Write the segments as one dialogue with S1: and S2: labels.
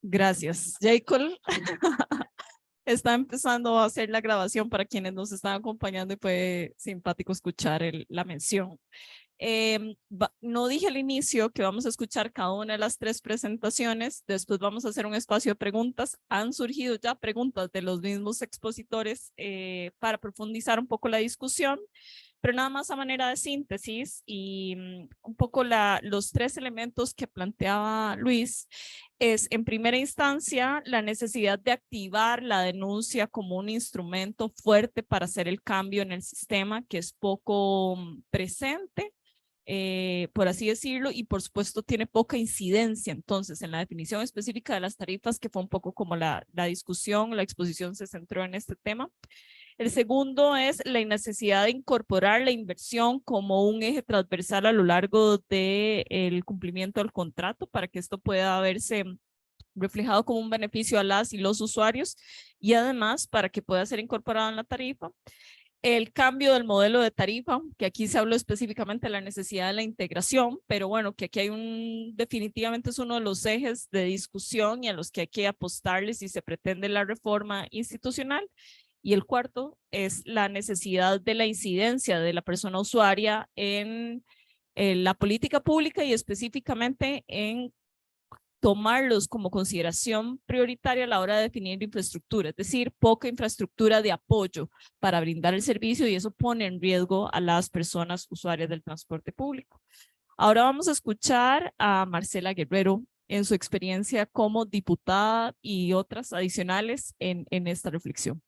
S1: Gracias. Jacob está empezando a hacer la grabación para quienes nos están acompañando y fue simpático escuchar la mención. No dije al inicio que vamos a escuchar cada una de las 3 presentaciones, después vamos a hacer un espacio de preguntas. Han surgido ya preguntas de los mismos expositores para profundizar un poco la discusión, pero nada más a manera de síntesis y un poco los 3 elementos que planteaba Luis es, en primera instancia, la necesidad de activar la denuncia como un instrumento fuerte para hacer el cambio en el sistema, que es poco presente, por así decirlo, y por supuesto tiene poca incidencia entonces en la definición específica de las tarifas, que fue un poco como la discusión, la exposición se centró en este tema. El segundo es la necesidad de incorporar la inversión como un eje transversal a lo largo del cumplimiento del contrato para que esto pueda verse reflejado como un beneficio a las y los usuarios y además para que pueda ser incorporado en la tarifa. El cambio del modelo de tarifa, que aquí se habló específicamente de la necesidad de la integración, pero bueno, que aquí hay definitivamente es uno de los ejes de discusión y a los que hay que apostarle si se pretende la reforma institucional. Y el cuarto es la necesidad de la incidencia de la persona usuaria en la política pública y específicamente en tomarlos como consideración prioritaria a la hora de definir infraestructura, es decir, poca infraestructura de apoyo para brindar el servicio y eso pone en riesgo a las personas usuarias del transporte público. Ahora vamos a escuchar a Marcela Guerrero en su experiencia como diputada y otras adicionales en esta reflexión.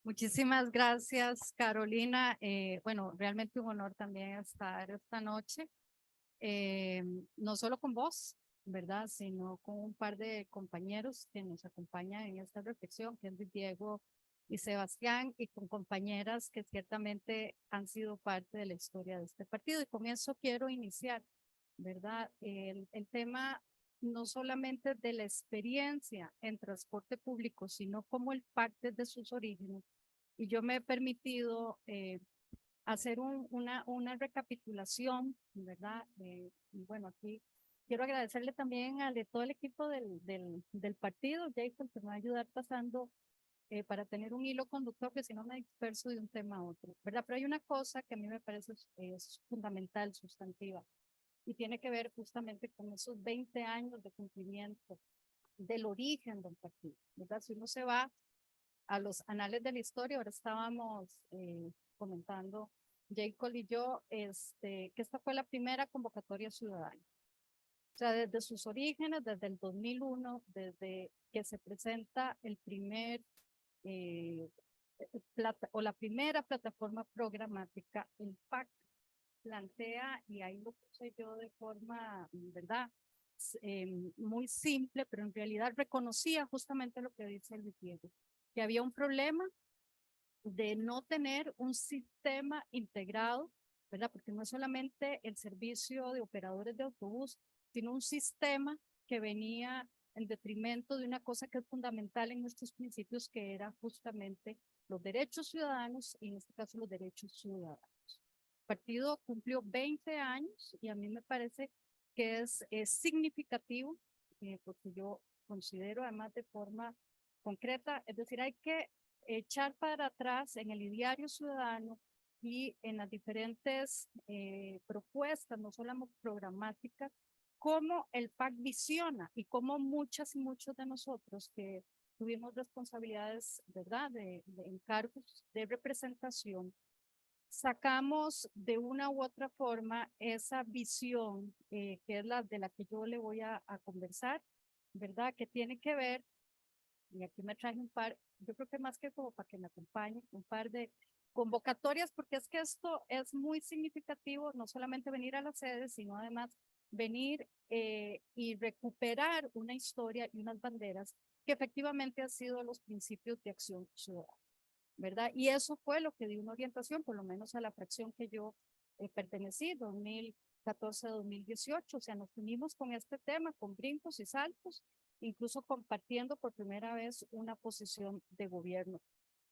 S2: Muchísimas gracias, Carolina. Bueno, realmente un honor también estar esta noche, no solo con vos, ¿verdad? Sino con un par de compañeros que nos acompañan en esta reflexión, que es Diego y Sebastián, y con compañeras que ciertamente han sido parte de la historia de este partido. Y con eso quiero iniciar, ¿verdad? El tema no solamente de la experiencia en transporte público, sino como el PAC desde sus orígenes. Y yo me he permitido hacer una recapitulación, ¿verdad? Y bueno, aquí quiero agradecerle también a todo el equipo del partido, Jason, que me va a ayudar pasando para tener un hilo conductor, que si no me disperso de un tema a otro, ¿verdad? Pero hay una cosa que a mí me parece es fundamental, sustantiva, y tiene que ver justamente con esos 20 años de cumplimiento del origen del partido, ¿verdad? Si uno se va a los anales de la historia, ahora estábamos comentando Jacob y yo, que esta fue la primera convocatoria ciudadana. O sea, desde sus orígenes, desde el 2001, desde que se presenta el primer la primera plataforma programática, el PAC plantea, y ahí lo puse yo de forma, ¿verdad? Muy simple, pero en realidad reconocía justamente lo que dice el Diego, que había un problema de no tener un sistema integrado, ¿verdad? Porque no es solamente el servicio de operadores de autobús, sino un sistema que venía en detrimento de una cosa que es fundamental en nuestros principios, que era justamente los derechos ciudadanos y en este caso los derechos ciudadanos. El partido cumplió 20 años y a mí me parece que es significativo, porque yo considero además de forma concreta, es decir, hay que echar para atrás en el ideario ciudadano y en las diferentes propuestas, no solo programáticas, cómo el PAC visiona y cómo muchas y muchos de nosotros que tuvimos responsabilidades, ¿verdad?, de encargos de representación, sacamos de una u otra forma esa visión, que es la de la que yo le voy a conversar, ¿verdad?, que tiene que ver, y aquí me traje un par, yo creo que más que como para que me acompañe, un par de convocatorias, porque es que esto es muy significativo, no solamente venir a la sede, sino además venir y recuperar una historia y unas banderas que efectivamente han sido los principios de acción ciudadana, ¿verdad? Y eso fue lo que dio una orientación, por lo menos a la fracción que yo pertenecí, 2014-2018, o sea, nos unimos con este tema, con brincos y saltos, incluso compartiendo por primera vez una posición de gobierno.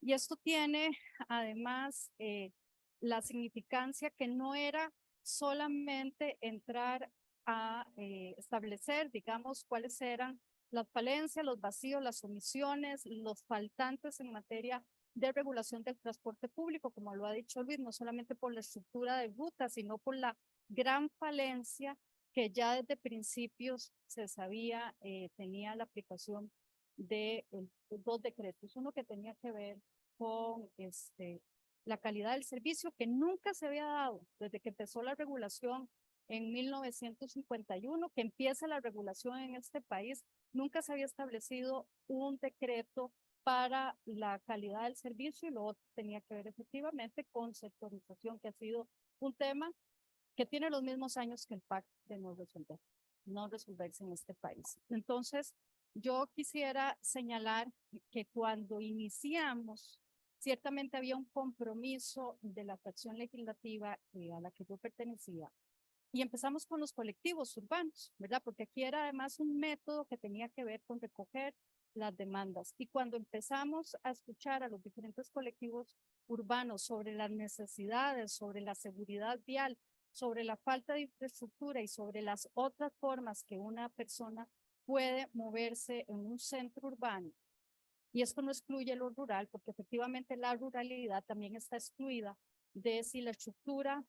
S2: Y esto tiene además la significancia que no era solamente entrar a establecer, digamos, cuáles eran las falencias, los vacíos, las omisiones, los faltantes en materia de regulación del transporte público, como lo ha dicho Luis, no solamente por la estructura de ruta, sino por la gran falencia que ya desde principios se sabía tenía la aplicación de dos decretos. Uno que tenía que ver con la calidad del servicio, que nunca se había dado desde que empezó la regulación en 1951, que empieza la regulación en este país. Nunca se había establecido un decreto para la calidad del servicio, y lo otro tenía que ver efectivamente con sectorización, que ha sido un tema que tiene los mismos años que el PAC de no resolverse en este país. Entonces, yo quisiera señalar que cuando iniciamos, ciertamente había un compromiso de la fracción legislativa a la que yo pertenecía, y empezamos con los colectivos urbanos, ¿verdad? Porque aquí era además un método que tenía que ver con recoger las demandas. Y cuando empezamos a escuchar a los diferentes colectivos urbanos sobre las necesidades, sobre la seguridad vial, sobre la falta de infraestructura y sobre las otras formas que una persona puede moverse en un centro urbano, y esto no excluye lo rural, porque efectivamente la ruralidad también está excluida de si la estructura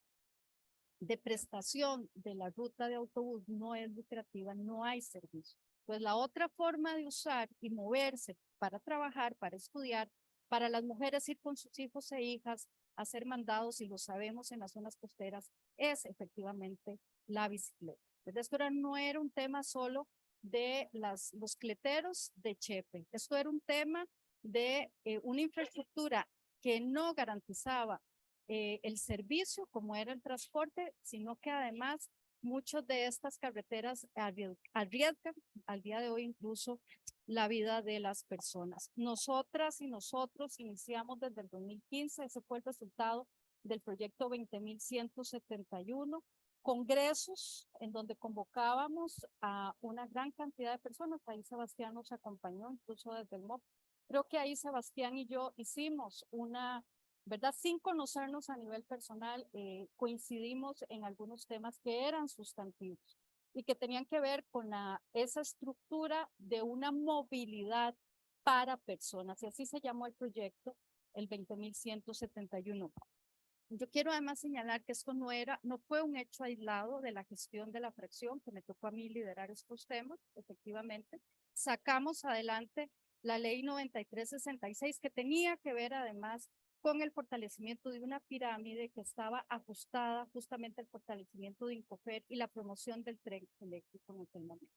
S2: de prestación de la ruta de autobús no es lucrativa, no hay servicio. Pues la otra forma de usar y moverse para trabajar, para estudiar, para las mujeres ir con sus hijos e hijas a hacer mandados, y lo sabemos en las zonas costeras, es efectivamente la bicicleta. Entonces, esto no era un tema solo de los cleteros de Chepe, esto era un tema de una infraestructura que no garantizaba el servicio como era el transporte, sino que además muchas de estas carreteras arriesgan al día de hoy incluso la vida de las personas. Nosotras y nosotros iniciamos desde el 2015, ese fue el resultado del proyecto 20.171, congresos en donde convocábamos a una gran cantidad de personas. Ahí Sebastián nos acompañó, incluso desde el MOP. Creo que ahí Sebastián y yo hicimos una, ¿verdad? Sin conocernos a nivel personal, coincidimos en algunos temas que eran sustantivos y que tenían que ver con esa estructura de una movilidad para personas. Y así se llamó el proyecto, el 20.171. Yo quiero además señalar que esto no fue un hecho aislado de la gestión de la fracción, que me tocó a mí liderar estos temas, efectivamente. Sacamos adelante la ley 9366, que tenía que ver además con el fortalecimiento de una pirámide que estaba ajustada justamente al fortalecimiento de Incofer y la promoción del tren eléctrico en aquel momento.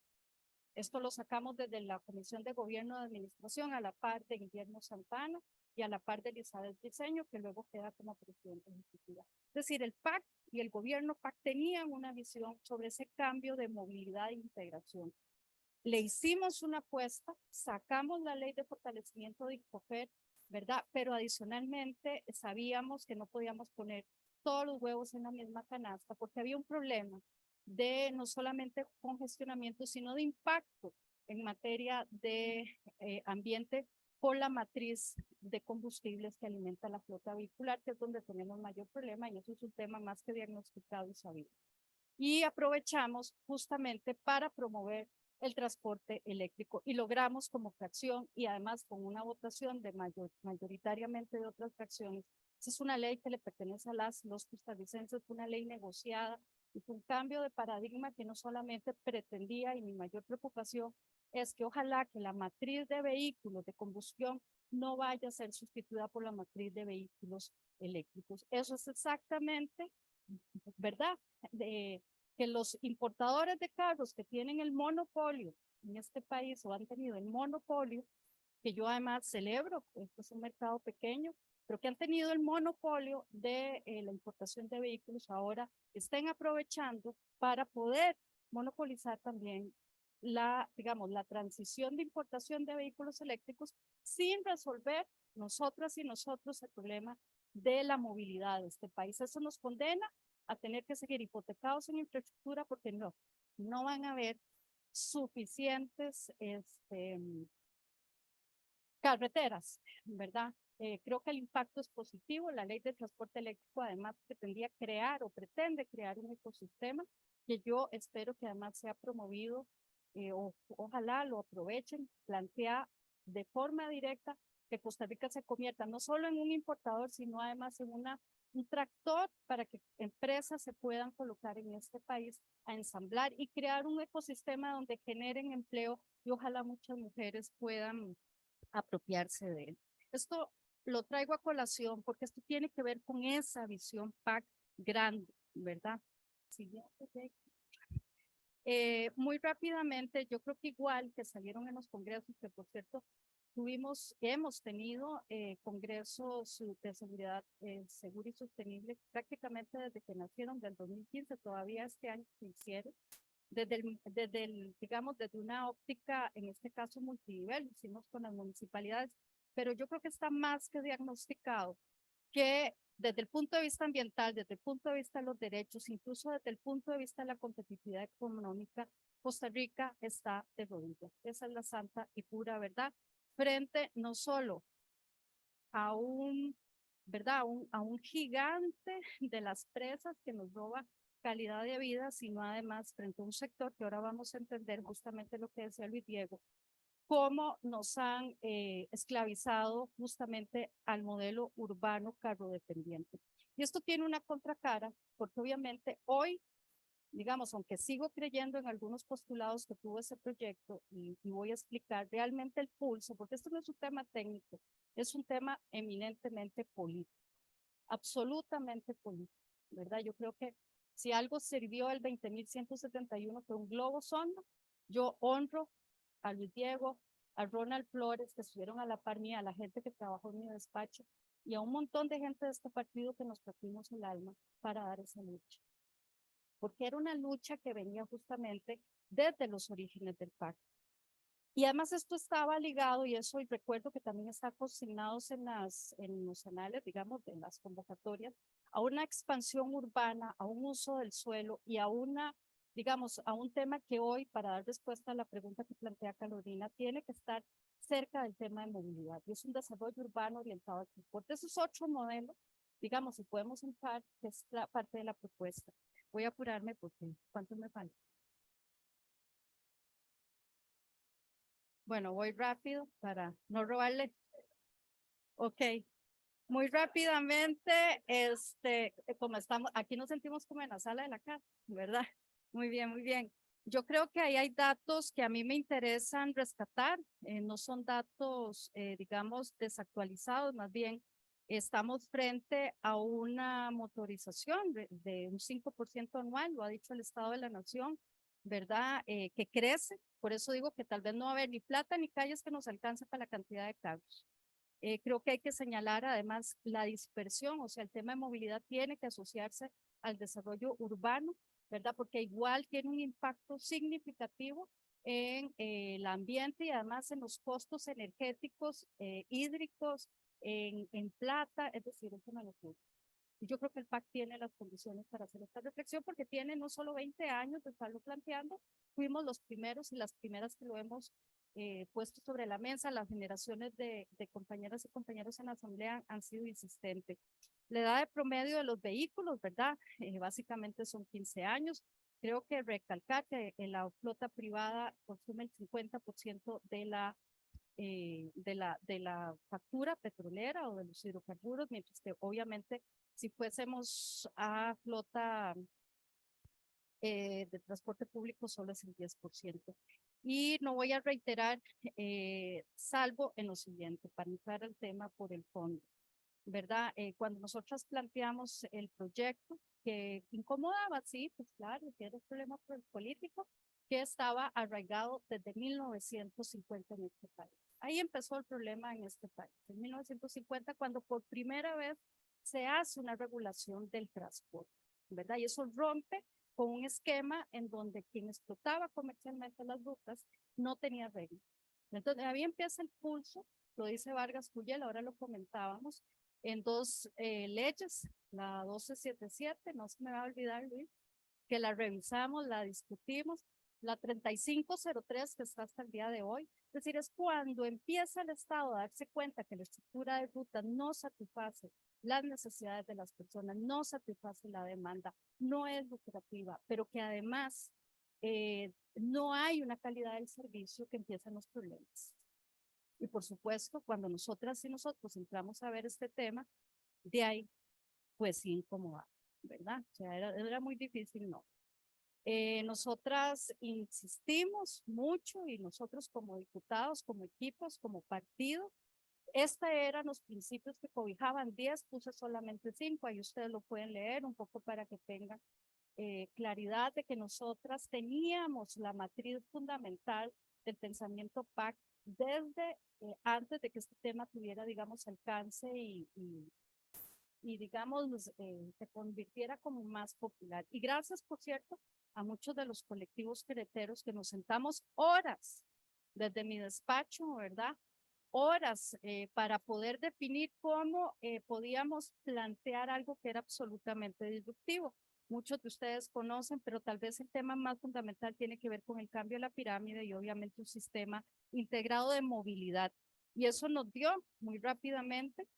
S2: Esto lo sacamos desde la Comisión de Gobierno de Administración, a la par de Guillermo Santana y a la par de Elizabeth Briceño, que luego queda como presidente ejecutiva. Es decir, el PAC y el gobierno PAC tenían una visión sobre ese cambio de movilidad e integración. Le hicimos una apuesta, sacamos la ley de fortalecimiento de Incofer, ¿verdad? Pero adicionalmente sabíamos que no podíamos poner todos los huevos en la misma canasta, porque había un problema de no solamente congestionamiento, sino de impacto en materia de ambiente por la matriz de combustibles que alimenta la flota vehicular, que es donde tenemos mayor problema, y eso es un tema más que diagnosticado y sabido. Y aprovechamos justamente para promover el transporte eléctrico, y logramos como fracción, y además con una votación de mayoritariamente de otras fracciones. Es una ley que le pertenece a los costarricenses, fue una ley negociada y fue un cambio de paradigma que no solamente pretendía, y mi mayor preocupación es que ojalá que la matriz de vehículos de combustión no vaya a ser sustituida por la matriz de vehículos eléctricos. Eso es exactamente, ¿verdad? Que los importadores de carros que tienen el monopolio en este país, o han tenido el monopolio, que yo además celebro, este es un mercado pequeño, pero que han tenido el monopolio de la importación de vehículos, ahora estén aprovechando para poder monopolizar también digamos, la transición de importación de vehículos eléctricos, sin resolver nosotras y nosotros el problema de la movilidad de este país. Eso nos condena a tener que seguir hipotecados en infraestructura, porque no van a haber suficientes carreteras, ¿verdad? Creo que el impacto es positivo. La ley de transporte eléctrico además pretendía crear o pretende crear un ecosistema que yo espero que además sea promovido, ojalá lo aprovechen, plantea de forma directa que Costa Rica se convierta no solo en un importador, sino además en un tractor para que empresas se puedan colocar en este país a ensamblar y crear un ecosistema donde generen empleo y ojalá muchas mujeres puedan apropiarse de él. Esto lo traigo a colación porque esto tiene que ver con esa visión PAC grande, ¿verdad? Siguiente. Muy rápidamente, yo creo que igual que salieron en los congresos, que por cierto, hemos tenido congresos de seguridad segura y sostenible prácticamente desde que nacieron, del 2015, todavía este año se hicieron, digamos, desde una óptica, en este caso multinivel, hicimos con las municipalidades, pero yo creo que está más que diagnosticado que desde el punto de vista ambiental, desde el punto de vista de los derechos, incluso desde el punto de vista de la competitividad económica, Costa Rica está de rodillas. Esa es la santa y pura verdad, frente no solo a ¿verdad? A un gigante de las presas que nos roba calidad de vida, sino además frente a un sector que ahora vamos a entender justamente lo que decía Luis Diego, cómo nos han esclavizado justamente al modelo urbano carrodependiente. Y esto tiene una contracara, porque obviamente hoy, digamos, aunque sigo creyendo en algunos postulados que tuvo ese proyecto y voy a explicar realmente el pulso, porque esto no es un tema técnico, es un tema eminentemente político, absolutamente político, ¿verdad? Yo creo que si algo sirvió el 20.171 fue un globo sonda, yo honro a Luis Diego, a Ronald Flores, que estuvieron a la par mía, a la gente que trabajó en mi despacho, y a un montón de gente de este partido que nos partimos el alma para dar esa lucha. Porque era una lucha que venía justamente desde los orígenes del pacto. Y además esto estaba ligado, y eso y recuerdo que también está consignado en los anales, digamos, de las convocatorias, a una expansión urbana, a un uso del suelo y a digamos, a un tema que hoy, para dar respuesta a la pregunta que plantea Carolina, tiene que estar cerca del tema de movilidad. Y es un desarrollo urbano orientado al transporte. Eso es otro modelo, digamos, si podemos entrar, que es la parte de la propuesta. Voy a apurarme porque ¿cuánto me falta? Bueno, voy rápido para no robarle. Ok, muy rápidamente, como estamos, aquí nos sentimos como en la sala de la casa, ¿verdad? Muy bien, muy bien. Yo creo que ahí hay datos que a mí me interesan rescatar, no son datos, digamos, desactualizados, más bien estamos frente a una motorización de un 5% anual, lo ha dicho el Estado de la Nación, ¿verdad? Que crece, por eso digo que tal vez no va a haber ni plata ni calles que nos alcance para la cantidad de carros. Creo que hay que señalar además la dispersión, o sea, el tema de movilidad tiene que asociarse al desarrollo urbano, ¿verdad? Porque igual tiene un impacto significativo en el ambiente y además en los costos energéticos, hídricos, en plata, es decir, es una locura. Y yo creo que el PAC tiene las condiciones para hacer esta reflexión porque tiene no solo 20 años de estarlo planteando, fuimos los primeros y las primeras que lo hemos puesto sobre la mesa. Las generaciones de compañeras y compañeros en la asamblea han sido insistentes. La edad de promedio de los vehículos, ¿verdad? Básicamente son 15 años. Creo que recalcar que la flota privada consume el 50% de la factura petrolera o de los hidrocarburos, mientras que obviamente si fuésemos a flota de transporte público solo es el 10%. Y no voy a reiterar, salvo en lo siguiente, para entrar al tema por el fondo, ¿verdad? Cuando nosotros planteamos el proyecto, que incomodaba, sí, pues claro, que era un problema político, que estaba arraigado desde 1950 en este país. Ahí empezó el problema en este país, en 1950, cuando por primera vez se hace una regulación del transporte, ¿verdad? Y eso rompe con un esquema en donde quien explotaba comercialmente las rutas no tenía reglas. Entonces, ahí empieza el pulso, lo dice Vargas Cuyel, ahora lo comentábamos, en dos leyes, la 1277, no se me va a olvidar, Luis, que la revisamos, la discutimos, la 3503 que está hasta el día de hoy. Es decir, es cuando empieza el Estado a darse cuenta que la estructura de ruta no satisface las necesidades de las personas, no satisface la demanda, no es lucrativa, pero que además no hay una calidad del servicio, que empiezan los problemas. Y por supuesto, cuando nosotras y nosotros entramos a ver este tema, de ahí, pues sí incomodaba, ¿verdad? O sea, era muy difícil, ¿no? Nosotras insistimos mucho y nosotros como diputados, como equipos, como partido, estos eran los principios que cobijaban 10, puse solamente 5, ahí ustedes lo pueden leer un poco para que tengan claridad de que nosotras teníamos la matriz fundamental del pensamiento PAC desde antes de que este tema tuviera, digamos, alcance y digamos, se convirtiera como más popular. Y gracias, por cierto, a muchos de los colectivos quereteros que nos sentamos horas desde mi despacho, ¿verdad? Horas para poder definir cómo podíamos plantear algo que era absolutamente disruptivo. Muchos de ustedes conocen, pero tal vez el tema más fundamental tiene que ver con el cambio de la pirámide y obviamente un sistema integrado de movilidad. Y eso nos dio muy rápidamente,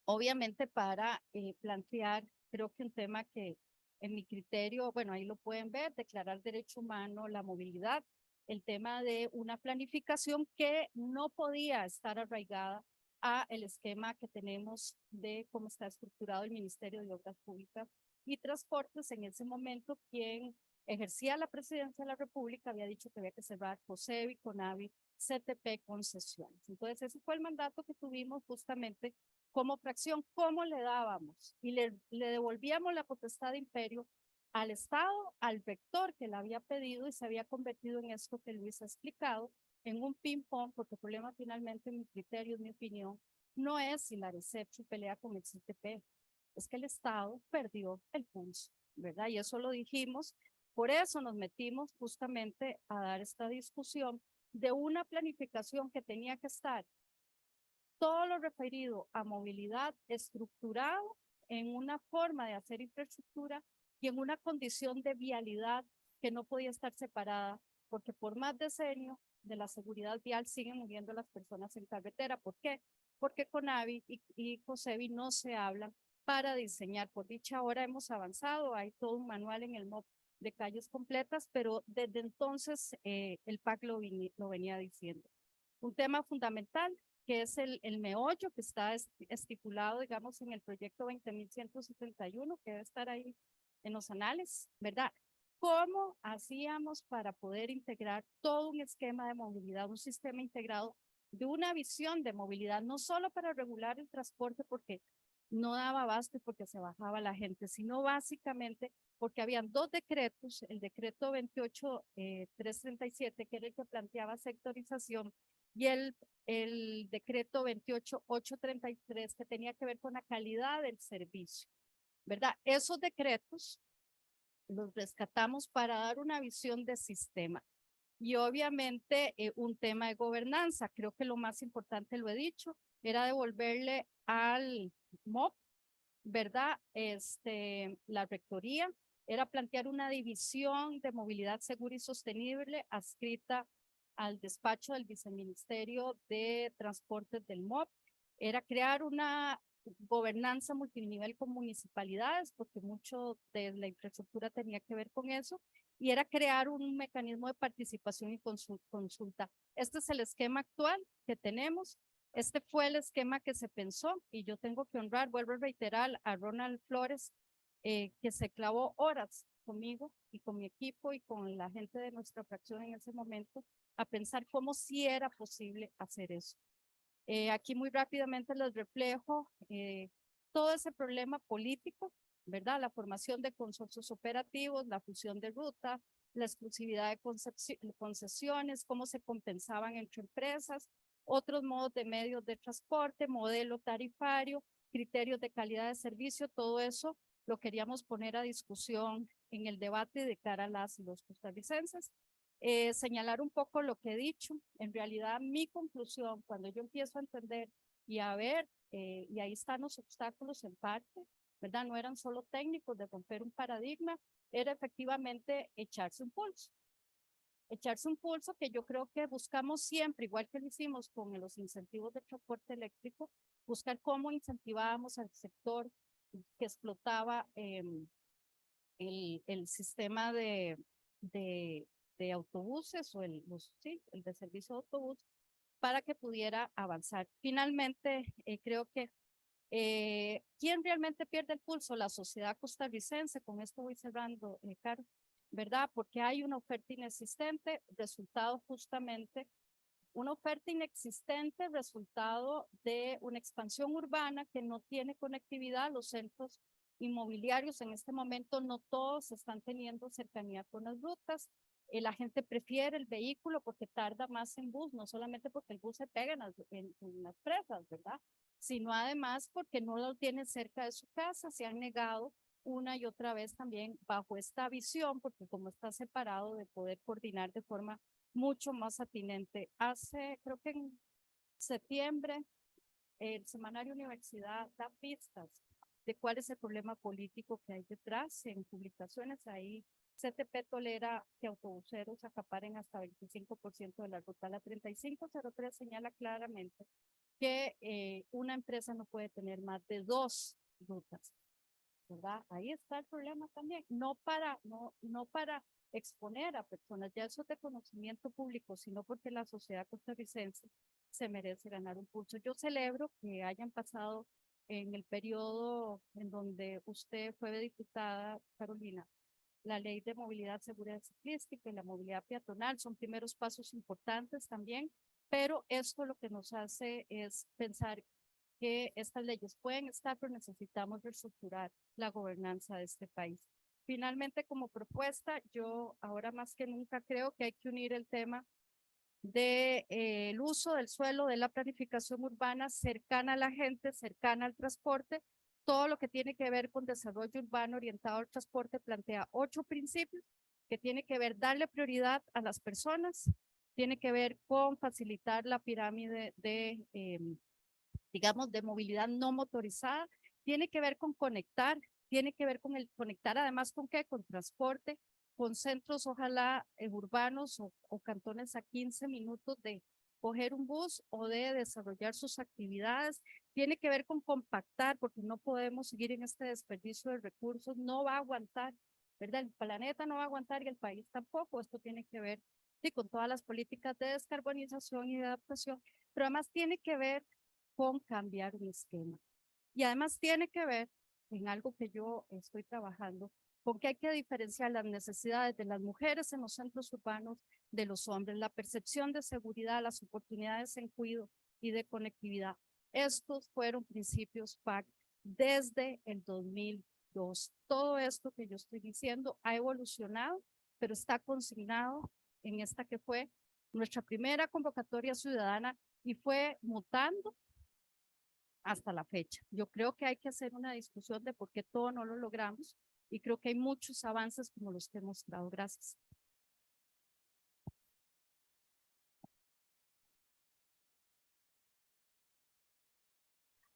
S2: obviamente, para plantear, creo que un tema que en mi criterio, bueno, ahí lo pueden ver, declarar derecho humano, la movilidad, el tema de una planificación que no podía estar arraigada a el esquema que tenemos de cómo está estructurado el Ministerio de Obras Públicas y Transportes. En ese momento, quien ejercía la presidencia de la República había dicho que había que cerrar COSEBI, CONAVI, CTP, concesiones. Entonces, ese fue el mandato que tuvimos justamente como fracción. ¿Cómo le dábamos? Y le devolvíamos la potestad de imperio al Estado, al rector que la había pedido, y se había convertido en esto que Luis ha explicado, en un ping-pong, porque el problema finalmente, en mi criterio, en mi opinión, no es si la RECEPCHU pelea con el CTP, es que el Estado perdió el pulso, ¿verdad? Y eso lo dijimos, por eso nos metimos justamente a dar esta discusión de una planificación que tenía que estar todo lo referido a movilidad estructurado en una forma de hacer infraestructura y en una condición de vialidad que no podía estar separada, porque por más decenio de la seguridad vial siguen muriendo las personas en carretera. ¿Por qué? Porque CONAVI y COSEBI no se hablan para diseñar. Por dicha hora hemos avanzado, hay todo un manual en el MOP de calles completas, pero desde entonces el PAC lo venía diciendo. Un tema fundamental que es el meollo que está estipulado, digamos, en el proyecto 20.171, que debe estar ahí en los anales, ¿verdad? ¿Cómo hacíamos para poder integrar todo un esquema de movilidad, un sistema integrado de una visión de movilidad, no solo para regular el transporte porque no daba abasto y porque se bajaba la gente, sino básicamente porque habían dos decretos, el decreto 28.337, que era el que planteaba sectorización, y el decreto 28.833, que tenía que ver con la calidad del servicio, ¿verdad? Esos decretos los rescatamos para dar una visión de sistema. Y obviamente un tema de gobernanza, creo que lo más importante, lo he dicho, era devolverle al MOP, ¿verdad? La rectoría, era plantear una división de movilidad segura y sostenible adscrita al despacho del viceministerio de transportes del MOP, era crear una gobernanza multinivel con municipalidades, porque mucho de la infraestructura tenía que ver con eso, y era crear un mecanismo de participación y consulta. Este es el esquema actual que tenemos. Este fue el esquema que se pensó, y yo tengo que honrar, vuelvo a reiterar, a Ronald Flores, que se clavó horas conmigo y con mi equipo y con la gente de nuestra fracción en ese momento a pensar cómo sí era posible hacer eso. Aquí muy rápidamente les reflejo todo ese problema político, ¿verdad? La formación de consorcios operativos, la fusión de ruta, la exclusividad de concesiones, cómo se compensaban entre empresas, otros modos de medios de transporte, modelo tarifario, criterios de calidad de servicio, todo eso lo queríamos poner a discusión en el debate de cara a las y los costarricenses. Señalar un poco lo que he dicho. En realidad, mi conclusión, cuando yo empiezo a entender y a ver, y ahí están los obstáculos en parte, ¿verdad? No eran solo técnicos de romper un paradigma, era efectivamente echarse un pulso. echarse un pulso que yo creo que buscamos siempre, igual que lo hicimos con los incentivos de transporte eléctrico, buscar cómo incentivábamos al sector que explotaba el sistema de autobuses o el de servicio de autobús para que pudiera avanzar. Finalmente, creo que ¿quién realmente pierde el pulso? La sociedad costarricense. Con esto voy cerrando, Caro, ¿verdad? Porque hay una oferta inexistente, resultado justamente, una oferta inexistente, resultado de una expansión urbana que no tiene conectividad. Los centros inmobiliarios en este momento no todos están teniendo cercanía con las rutas. La gente prefiere el vehículo porque tarda más en bus, no solamente porque el bus se pega en las presas, ¿verdad? Sino además porque no lo tienen cerca de su casa, se han negado una y otra vez también bajo esta visión, porque como está separado de poder coordinar de forma mucho más atinente. Creo que en septiembre, el semanario Universidad da pistas de cuál es el problema político que hay detrás. En publicaciones ahí, CTP tolera que autobuseros acaparen hasta 25% de la ruta. La 3503 señala claramente que una empresa no puede tener más de 2 rutas, ¿verdad? Ahí está el problema también, no para exponer a personas, ya eso es de conocimiento público, sino porque la sociedad costarricense se merece ganar un pulso. Yo celebro que hayan pasado en el periodo en donde usted fue diputada, Carolina, la ley de movilidad segura ciclística y la movilidad peatonal, son primeros pasos importantes también, pero esto lo que nos hace es pensar que estas leyes pueden estar, pero necesitamos reestructurar la gobernanza de este país. Finalmente, como propuesta, yo ahora más que nunca creo que hay que unir el tema del uso del suelo, de la planificación urbana cercana a la gente, cercana al transporte. Todo lo que tiene que ver con desarrollo urbano orientado al transporte plantea 8 principios que tiene que ver darle prioridad a las personas, tiene que ver con facilitar la pirámide digamos, de movilidad no motorizada, tiene que ver con conectar, tiene que ver con el conectar además con qué, con transporte, con centros ojalá urbanos o cantones a 15 minutos de coger un bus o de desarrollar sus actividades, tiene que ver con compactar, porque no podemos seguir en este desperdicio de recursos, no va a aguantar, ¿verdad? El planeta no va a aguantar y el país tampoco. Esto tiene que ver sí, con todas las políticas de descarbonización y de adaptación, pero además tiene que ver con cambiar un esquema. Y además tiene que ver en algo que yo estoy trabajando, con que hay que diferenciar las necesidades de las mujeres en los centros urbanos de los hombres, la percepción de seguridad, las oportunidades en cuidado y de conectividad. Estos fueron principios PAC desde el 2002. Todo esto que yo estoy diciendo ha evolucionado, pero está consignado en esta que fue nuestra primera convocatoria ciudadana y fue mutando hasta la fecha. Yo creo que hay que hacer una discusión de por qué todo no lo logramos y creo que hay muchos avances como los que he mostrado. Gracias.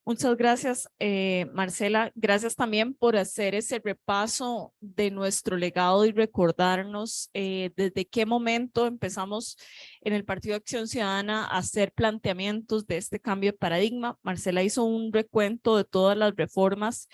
S1: Muchas gracias, Marcela. Gracias también por hacer ese repaso de nuestro legado y recordarnos desde qué momento empezamos en el Partido Acción Ciudadana a hacer planteamientos de este cambio de paradigma. Marcela hizo un recuento de todas las reformas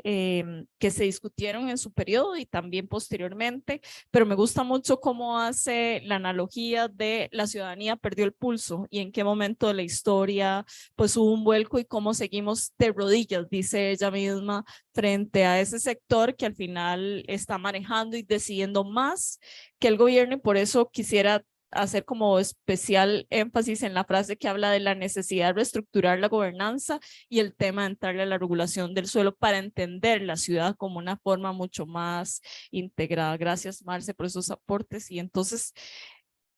S1: que se discutieron en su periodo y también posteriormente, pero me gusta mucho cómo hace la analogía de la ciudadanía perdió el pulso y en qué momento de la historia pues hubo un vuelco y cómo seguimos de rodillas, dice ella misma, frente a ese sector que al final está manejando y decidiendo más que el gobierno, y por eso quisiera hacer como especial énfasis en la frase que habla de la necesidad de reestructurar la gobernanza y el tema de entrarle a la regulación del suelo para entender la ciudad como una forma mucho más integrada. Gracias, Marce, por esos aportes. Y entonces,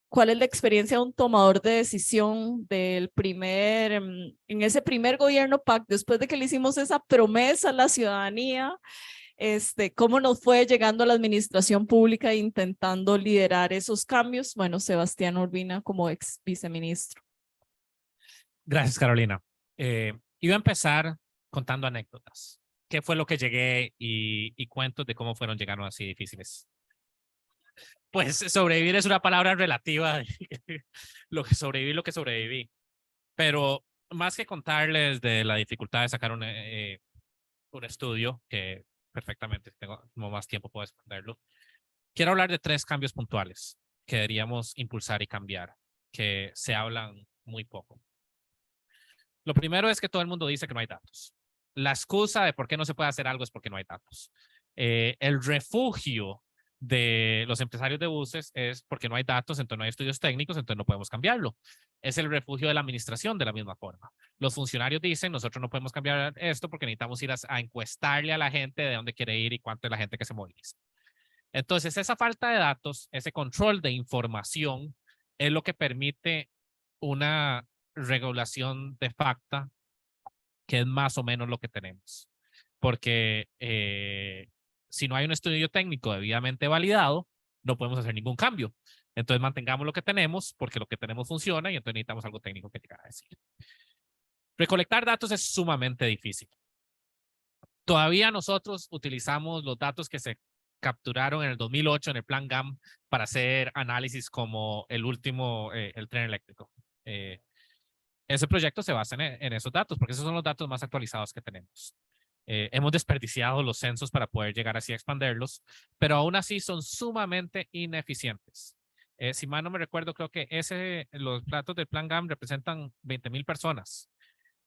S1: ¿cuál es la experiencia de un tomador de decisión en ese primer gobierno PAC, después de que le hicimos esa promesa a la ciudadanía? ¿Cómo nos fue llegando a la administración pública e intentando liderar esos cambios? Bueno, Sebastián Urbina como ex viceministro.
S3: Gracias, Carolina. Iba a empezar contando anécdotas. ¿Qué fue lo que llegué y cuentos de cómo fueron llegando así difíciles? Pues sobrevivir es una palabra relativa. Lo que sobreviví. Pero más que contarles de la dificultad de sacar un estudio, que perfectamente, si tengo más tiempo, puedo expandirlo. Quiero hablar de 3 cambios puntuales que deberíamos impulsar y cambiar, que se hablan muy poco. Lo primero es que todo el mundo dice que no hay datos. La excusa de por qué no se puede hacer algo es porque no hay datos. El refugio de los empresarios de buses es porque no hay datos, entonces no hay estudios técnicos, entonces no podemos cambiarlo. Es el refugio de la administración de la misma forma. Los funcionarios dicen, nosotros no podemos cambiar esto porque necesitamos ir a encuestarle a la gente de dónde quiere ir y cuánto es la gente que se moviliza. Entonces, esa falta de datos, ese control de información es lo que permite una regulación de facto, que es más o menos lo que tenemos. Porque si no hay un estudio técnico debidamente validado, no podemos hacer ningún cambio. Entonces mantengamos lo que tenemos porque lo que tenemos funciona y entonces necesitamos algo técnico que llegar a decir. Recolectar datos es sumamente difícil. Todavía nosotros utilizamos los datos que se capturaron en el 2008 en el Plan GAM para hacer análisis como el último, el tren eléctrico. Ese proyecto se basa en esos datos porque esos son los datos más actualizados que tenemos. Hemos desperdiciado los censos para poder llegar así a expanderlos, pero aún así son sumamente ineficientes. Si mal no me recuerdo, creo que los datos del Plan GAM representan 20,000 personas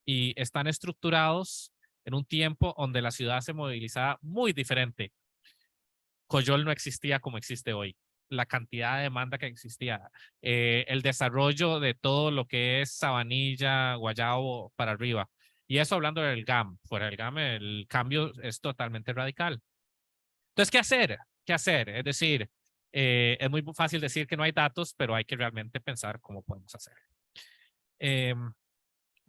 S3: y están estructurados en un tiempo donde la ciudad se movilizaba muy diferente. Coyol no existía como existe hoy. La cantidad de demanda que existía, el desarrollo de todo lo que es Sabanilla, Guayabo para arriba. Y eso hablando del GAM. Fuera del GAM el cambio es totalmente radical. Entonces, ¿qué hacer? ¿Qué hacer? Es decir, es muy fácil decir que no hay datos, pero hay que realmente pensar cómo podemos hacer.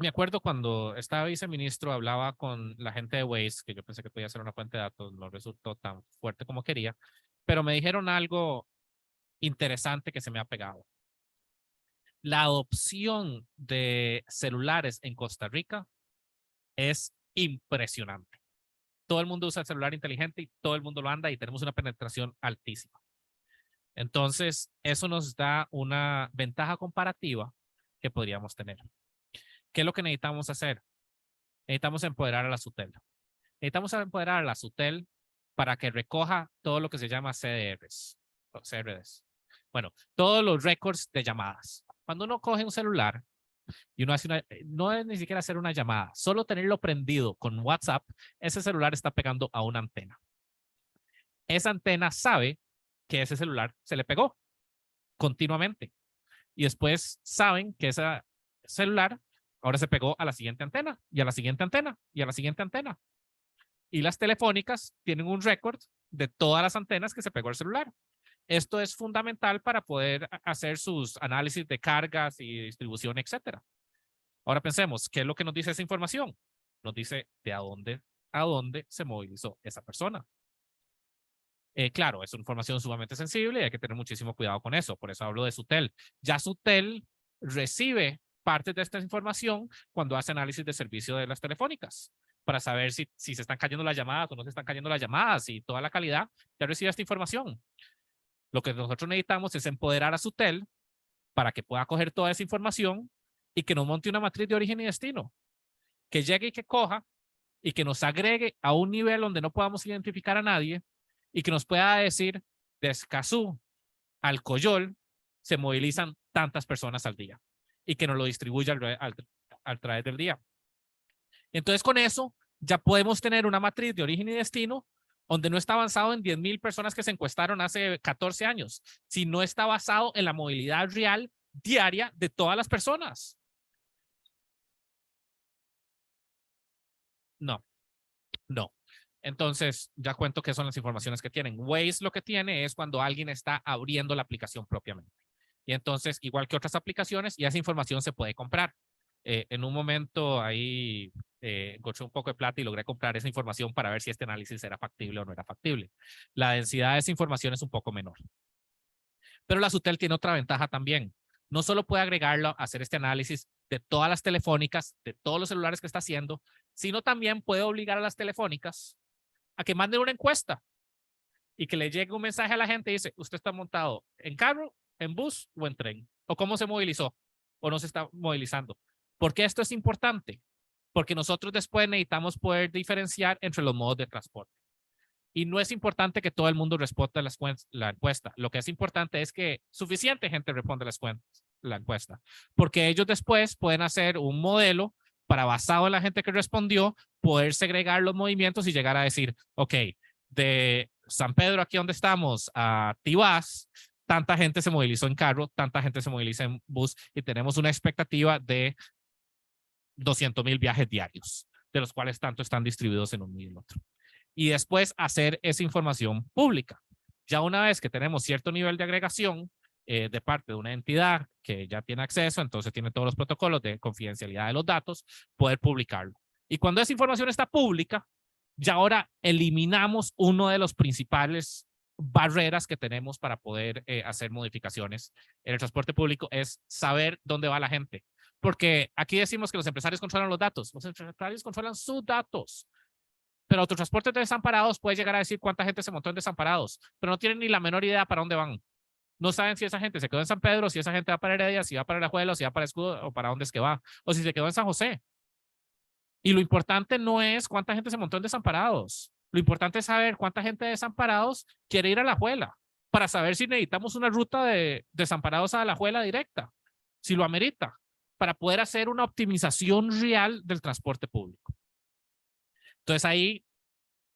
S3: Me acuerdo cuando estaba viceministro, hablaba con la gente de Waze, que yo pensé que podía ser una fuente de datos, no resultó tan fuerte como quería, pero me dijeron algo interesante que se me ha pegado. La adopción de celulares en Costa Rica es impresionante. Todo el mundo usa el celular inteligente y todo el mundo lo anda y tenemos una penetración altísima. Entonces, eso nos da una ventaja comparativa que podríamos tener. ¿Qué es lo que necesitamos hacer? Necesitamos empoderar a la SUTEL. Necesitamos empoderar a la SUTEL para que recoja todo lo que se llama CDRs, o CRDs. Bueno, todos los récords de llamadas. Cuando uno coge un celular y uno hace no es ni siquiera hacer una llamada, solo tenerlo prendido con WhatsApp, ese celular está pegando a una antena. Esa antena sabe que ese celular se le pegó continuamente. Y después saben que ese celular ahora se pegó a la siguiente antena y a la siguiente antena y a la siguiente antena. Y las telefónicas tienen un récord de todas las antenas que se pegó el celular. Esto es fundamental para poder hacer sus análisis de cargas y distribución, etcétera. Ahora pensemos, ¿qué es lo que nos dice esa información? Nos dice de a dónde se movilizó esa persona. Claro, es una información sumamente sensible y hay que tener muchísimo cuidado con eso. Por eso hablo de SUTEL. Ya SUTEL recibe parte de esta información cuando hace análisis de servicio de las telefónicas para saber si se están cayendo las llamadas o no se están cayendo las llamadas y toda la calidad ya recibe esta información. Lo que nosotros necesitamos es empoderar a SUTEL para que pueda coger toda esa información y que nos monte una matriz de origen y destino, que llegue y que coja y que nos agregue a un nivel donde no podamos identificar a nadie y que nos pueda decir de Escazú al Coyol se movilizan tantas personas al día y que nos lo distribuya al través del día. Entonces con eso ya podemos tener una matriz de origen y destino donde no está basado en 10,000 personas que se encuestaron hace 14 años, sino está basado en la movilidad real diaria de todas las personas. No. Entonces, ya cuento qué son las informaciones que tienen. Waze lo que tiene es cuando alguien está abriendo la aplicación propiamente. Y entonces, igual que otras aplicaciones, y esa información se puede comprar. En un momento ahí encontré un poco de plata y logré comprar esa información para ver si este análisis era factible o no era factible. La densidad de esa información es un poco menor. Pero la SUTEL tiene otra ventaja también. No solo puede agregarlo a hacer este análisis de todas las telefónicas, de todos los celulares que está haciendo, sino también puede obligar a las telefónicas a que manden una encuesta y que le llegue un mensaje a la gente y dice, usted está montado en carro, en bus o en tren, o cómo se movilizó o no se está movilizando. ¿Por qué esto es importante? Porque nosotros después necesitamos poder diferenciar entre los modos de transporte. Y no es importante que todo el mundo responda la encuesta. Lo que es importante es que suficiente gente responda la encuesta, porque ellos después pueden hacer un modelo para, basado en la gente que respondió, poder segregar los movimientos y llegar a decir, ok, de San Pedro, aquí donde estamos, a Tibás, tanta gente se movilizó en carro, tanta gente se moviliza en bus y tenemos una expectativa de 200,000 viajes diarios, de los cuales tanto están distribuidos en uno y el otro. Y después hacer esa información pública. Ya una vez que tenemos cierto nivel de agregación de parte de una entidad que ya tiene acceso, entonces tiene todos los protocolos de confidencialidad de los datos, poder publicarlo. Y cuando esa información está pública, ya ahora eliminamos uno de los principales barreras que tenemos para poder hacer modificaciones en el transporte público, es saber dónde va la gente. Porque aquí decimos que los empresarios controlan los datos. Los empresarios controlan sus datos. Pero autotransportes de desamparados puede llegar a decir cuánta gente se montó en desamparados, pero no tienen ni la menor idea para dónde van. No saben si esa gente se quedó en San Pedro, si esa gente va para Heredia, si va para La Juela, si va para Escudo o para dónde es que va, o si se quedó en San José. Y lo importante no es cuánta gente se montó en desamparados. Lo importante es saber cuánta gente de desamparados quiere ir a La Juela, para saber si necesitamos una ruta de desamparados a La Juela directa, si lo amerita, para poder hacer una optimización real del transporte público. Entonces ahí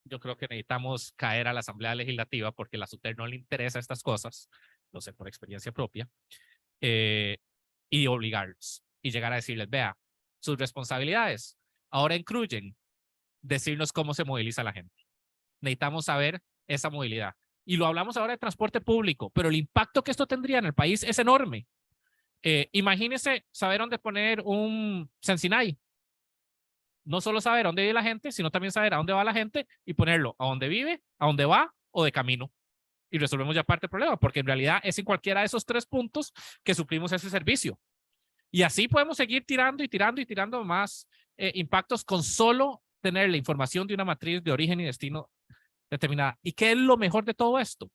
S3: yo creo que necesitamos caer a la Asamblea Legislativa, porque a la SUTER no le interesa estas cosas, lo sé por experiencia propia, y obligarlos y llegar a decirles, vea, sus responsabilidades ahora incluyen decirnos cómo se moviliza la gente. Necesitamos saber esa movilidad. Y lo hablamos ahora de transporte público, pero el impacto que esto tendría en el país es enorme. Imagínese saber dónde poner un Sensinay. No solo saber a dónde vive la gente, sino también saber a dónde va la gente y ponerlo a dónde vive, a dónde va o de camino. Y resolvemos ya parte del problema, porque en realidad es en cualquiera de esos 3 puntos que suplimos ese servicio. Y así podemos seguir tirando y tirando y tirando más impactos con solo tener la información de una matriz de origen y destino determinada. ¿Y qué es lo mejor de todo esto?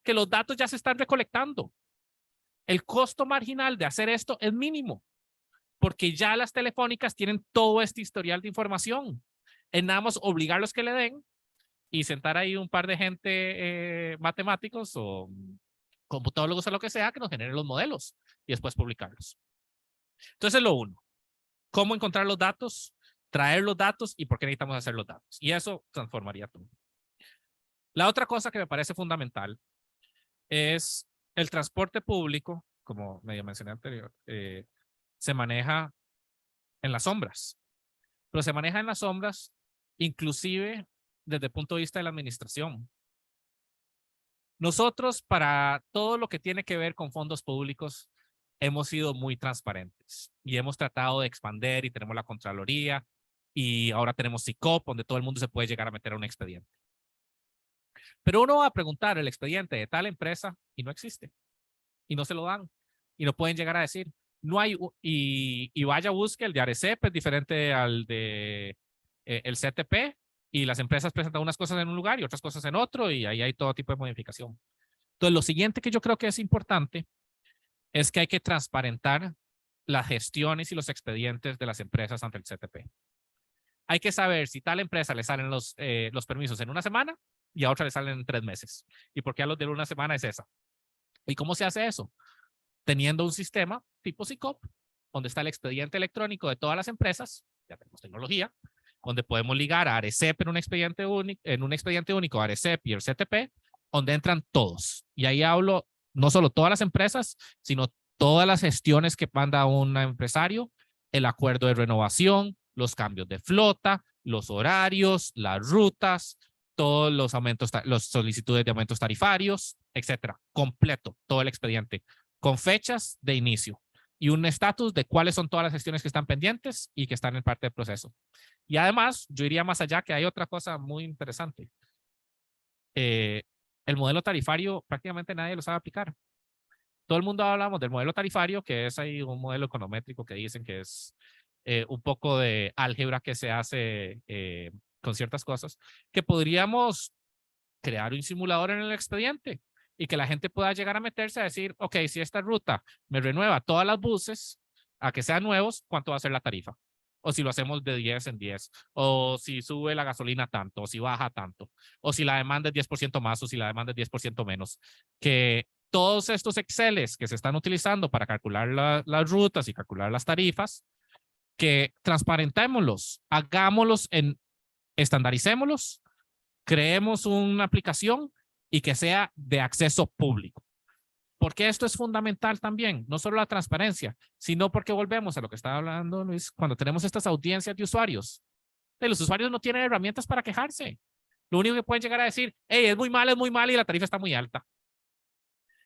S3: Que los datos ya se están recolectando. El costo marginal de hacer esto es mínimo, porque ya las telefónicas tienen todo este historial de información. Es nada más obligarlos que le den y sentar ahí un par de gente, matemáticos o computólogos o lo que sea, que nos generen los modelos y después publicarlos. Entonces, lo uno, cómo encontrar los datos, traer los datos y por qué necesitamos hacer los datos. Y eso transformaría todo. La otra cosa que me parece fundamental es el transporte público, como medio mencioné anterior, se maneja en las sombras, pero se maneja en las sombras inclusive desde el punto de vista de la administración. Nosotros, para todo lo que tiene que ver con fondos públicos, hemos sido muy transparentes y hemos tratado de expandir y tenemos la Contraloría y ahora tenemos SICOP, donde todo el mundo se puede llegar a meter a un expediente. Pero uno va a preguntar el expediente de tal empresa y no existe y no se lo dan y no pueden llegar a decir, no hay, y vaya, busque el de Arecep, es diferente al de el CTP, y las empresas presentan unas cosas en un lugar y otras cosas en otro, y ahí hay todo tipo de modificación. Entonces, lo siguiente que yo creo que es importante es que hay que transparentar las gestiones y los expedientes de las empresas ante el CTP. Hay que saber si tal empresa le salen los permisos en una semana y a otra le salen en 3 meses. ¿Y por qué a los de una semana es esa? ¿Y cómo se hace eso? Teniendo un sistema tipo SICOP, donde está el expediente electrónico de todas las empresas, ya tenemos tecnología, donde podemos ligar a Arecep en un expediente único, a Arecep y el CTP, donde entran todos. Y ahí hablo no solo todas las empresas, sino todas las gestiones que manda un empresario, el acuerdo de renovación, los cambios de flota, los horarios, las rutas, todos los aumentos, las solicitudes de aumentos tarifarios, etcétera. Completo, todo el expediente, con fechas de inicio y un estatus de cuáles son todas las gestiones que están pendientes y que están en parte del proceso. Y además, yo iría más allá, que hay otra cosa muy interesante. El modelo tarifario prácticamente nadie lo sabe aplicar. Todo el mundo hablamos del modelo tarifario, que es ahí un modelo econométrico que dicen que es un poco de álgebra que se hace con ciertas cosas, que podríamos crear un simulador en el expediente y que la gente pueda llegar a meterse a decir, ok, si esta ruta me renueva todas las buses a que sean nuevos, ¿cuánto va a ser la tarifa? O si lo hacemos de 10 en 10, o si sube la gasolina tanto, o si baja tanto, o si la demanda es 10% más, o si la demanda es 10% menos. Que todos estos Exceles que se están utilizando para calcular las rutas y calcular las tarifas, que transparentémoslos, hagámoslos, estandaricémoslos, creemos una aplicación y que sea de acceso público. Porque esto es fundamental también, no solo la transparencia, sino porque volvemos a lo que estaba hablando Luis, cuando tenemos estas audiencias de usuarios. Los usuarios no tienen herramientas para quejarse. Lo único que pueden llegar a decir, hey, es muy mal y la tarifa está muy alta.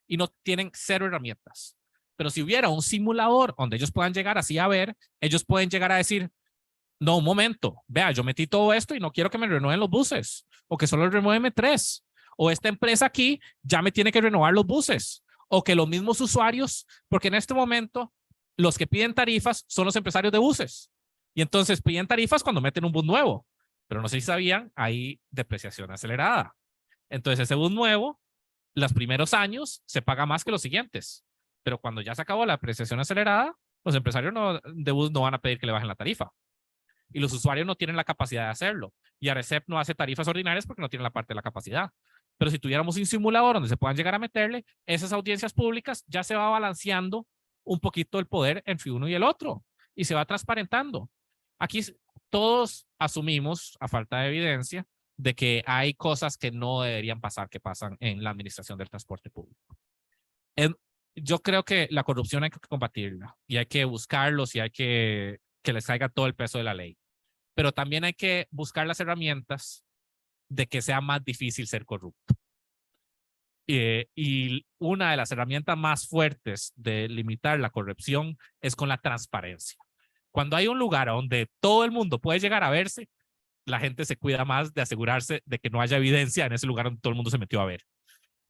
S3: Y no tienen cero herramientas. Pero si hubiera un simulador donde ellos puedan llegar así a ver, ellos pueden llegar a decir, no, un momento, vea, yo metí todo esto y no quiero que me renueven los buses, o que solo renueven 3, o esta empresa aquí ya me tiene que renovar los buses, o que los mismos usuarios, porque en este momento los que piden tarifas son los empresarios de buses, y entonces piden tarifas cuando meten un bus nuevo, pero no sé si sabían, hay depreciación acelerada. Entonces ese bus nuevo, los primeros años se paga más que los siguientes, pero cuando ya se acabó la depreciación acelerada, los empresarios de bus no van a pedir que le bajen la tarifa. Y los usuarios no tienen la capacidad de hacerlo. Y Arecep no hace tarifas ordinarias porque no tiene la parte de la capacidad. Pero si tuviéramos un simulador donde se puedan llegar a meterle, esas audiencias públicas ya se va balanceando un poquito el poder entre uno y el otro. Y se va transparentando. Aquí todos asumimos, a falta de evidencia, de que hay cosas que no deberían pasar, que pasan en la administración del transporte público. Yo creo que la corrupción hay que combatirla y hay que buscarlos y hay que les caiga todo el peso de la ley. Pero también hay que buscar las herramientas de que sea más difícil ser corrupto. Y una de las herramientas más fuertes de limitar la corrupción es con la transparencia. Cuando hay un lugar donde todo el mundo puede llegar a verse, la gente se cuida más de asegurarse de que no haya evidencia en ese lugar donde todo el mundo se metió a ver.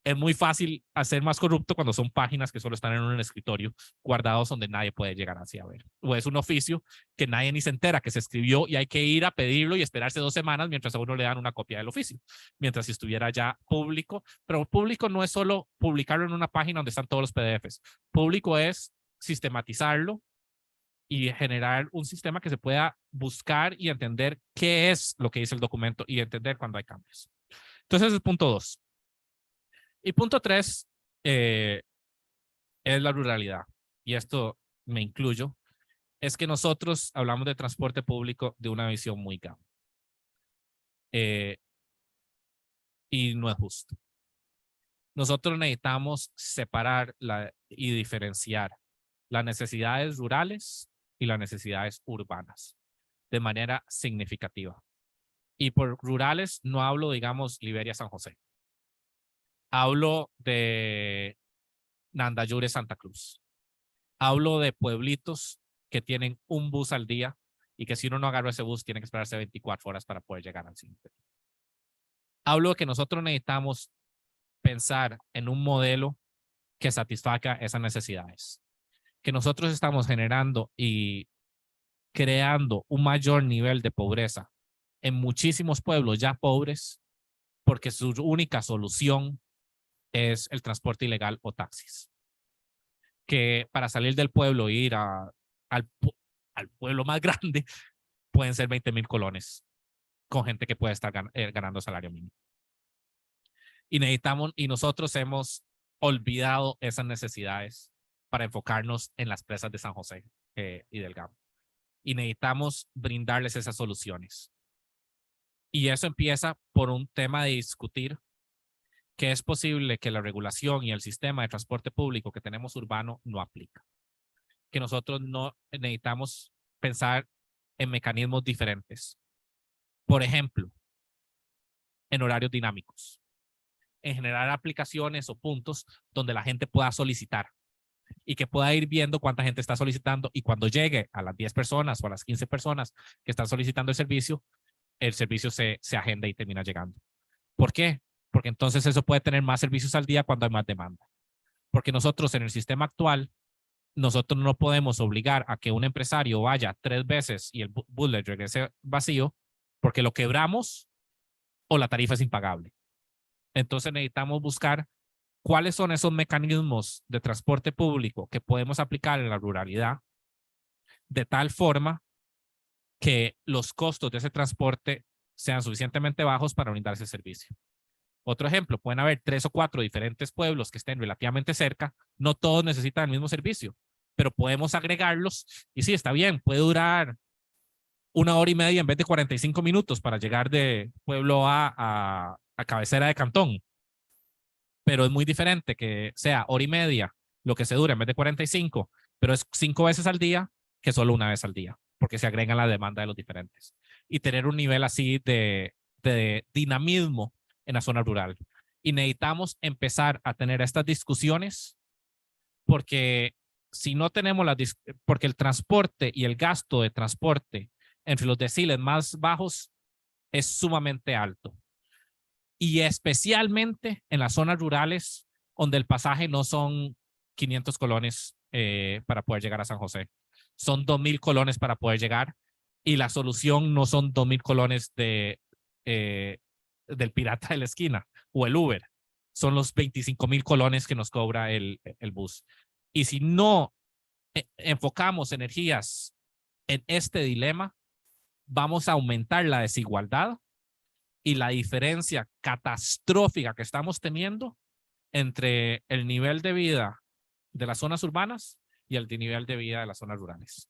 S3: Es muy fácil hacer más corrupto cuando son páginas que solo están en un escritorio guardados donde nadie puede llegar así a ver. O es un oficio que nadie ni se entera que se escribió y hay que ir a pedirlo y esperarse 2 semanas mientras a uno le dan una copia del oficio. Mientras si estuviera ya público, pero público no es solo publicarlo en una página donde están todos los PDFs. Público es sistematizarlo y generar un sistema que se pueda buscar y entender qué es lo que dice el documento y entender cuando hay cambios. Entonces, ese es punto 2. Y punto 3 es la ruralidad. Y esto me incluyo. Es que nosotros hablamos de transporte público de una visión muy grande. Y no es justo. Nosotros necesitamos separar y diferenciar las necesidades rurales y las necesidades urbanas de manera significativa. Y por rurales no hablo, digamos, Liberia, San José. Hablo de Nandayure, Santa Cruz. Hablo de pueblitos que tienen un bus al día y que si uno no agarra ese bus tiene que esperarse 24 horas para poder llegar al siguiente. Hablo de que nosotros necesitamos pensar en un modelo que satisfaga esas necesidades. Que nosotros estamos generando y creando un mayor nivel de pobreza en muchísimos pueblos ya pobres porque su única solución es el transporte ilegal o taxis. Que para salir del pueblo e ir al pueblo más grande pueden ser 20,000 colones con gente que puede estar ganando salario mínimo. Y nosotros hemos olvidado esas necesidades para enfocarnos en las presas de San José y del Gamo. Y necesitamos brindarles esas soluciones. Y eso empieza por un tema de discutir que es posible que la regulación y el sistema de transporte público que tenemos urbano no aplica. Que nosotros no necesitamos pensar en mecanismos diferentes. Por ejemplo, en horarios dinámicos. En generar aplicaciones o puntos donde la gente pueda solicitar y que pueda ir viendo cuánta gente está solicitando y cuando llegue a las 10 personas o a las 15 personas que están solicitando el servicio se agenda y termina llegando. ¿Por qué? Porque entonces eso puede tener más servicios al día cuando hay más demanda. Porque nosotros en el sistema actual, nosotros no podemos obligar a que un empresario vaya 3 veces y el bus le regrese vacío porque lo quebramos o la tarifa es impagable. Entonces necesitamos buscar cuáles son esos mecanismos de transporte público que podemos aplicar en la ruralidad de tal forma que los costos de ese transporte sean suficientemente bajos para brindar ese servicio. Otro ejemplo, pueden haber 3 o 4 diferentes pueblos que estén relativamente cerca, no todos necesitan el mismo servicio, pero podemos agregarlos y sí, está bien, puede durar 1 hora y media en vez de 45 minutos para llegar de pueblo a cabecera de cantón, pero es muy diferente que sea 1 hora y media lo que se dura en vez de 45, pero es 5 veces al día que solo 1 vez al día, porque se agregan la demanda de los diferentes. Y tener un nivel así de dinamismo en la zona rural. Y necesitamos empezar a tener estas discusiones porque si no tenemos porque el transporte y el gasto de transporte entre los deciles más bajos es sumamente alto. Y especialmente en las zonas rurales donde el pasaje no son 500 colones para poder llegar a San José. Son 2,000 colones para poder llegar y la solución no son 2,000 colones del pirata de la esquina o el Uber. Son los 25,000 colones que nos cobra el bus. Y si no enfocamos energías en este dilema, vamos a aumentar la desigualdad y la diferencia catastrófica que estamos teniendo entre el nivel de vida de las zonas urbanas y el nivel de vida de las zonas rurales.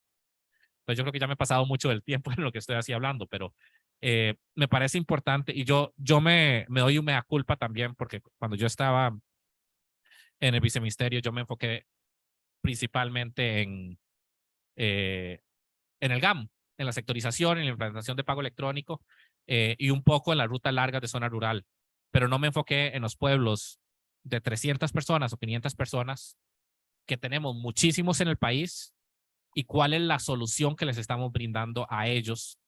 S3: Entonces yo creo que ya me he pasado mucho del tiempo en lo que estoy así hablando, pero me parece importante y yo me doy un mea culpa también porque cuando yo estaba en el viceministerio yo me enfoqué principalmente en el GAM, en la sectorización, en la implementación de pago electrónico y un poco en la ruta larga de zona rural, pero no me enfoqué en los pueblos de 300 personas o 500 personas que tenemos muchísimos en el país y cuál es la solución que les estamos brindando a ellos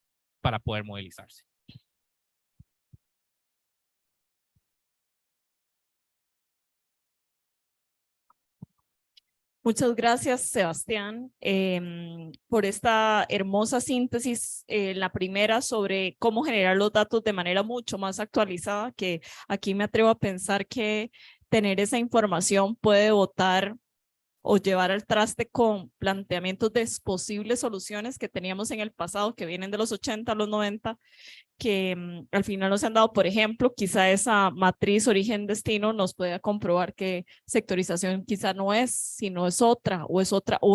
S3: para poder movilizarse.
S1: Muchas gracias, Sebastián, por esta hermosa síntesis. La primera sobre cómo generar los datos de manera mucho más actualizada, que aquí me atrevo a pensar que tener esa información puede botar o llevar al traste con planteamientos de posibles soluciones que teníamos en el pasado, que vienen de los 80 a los 90, que al final no se han dado. Por ejemplo, quizá esa matriz origen-destino nos pueda comprobar que sectorización quizá no es, sino es otra, o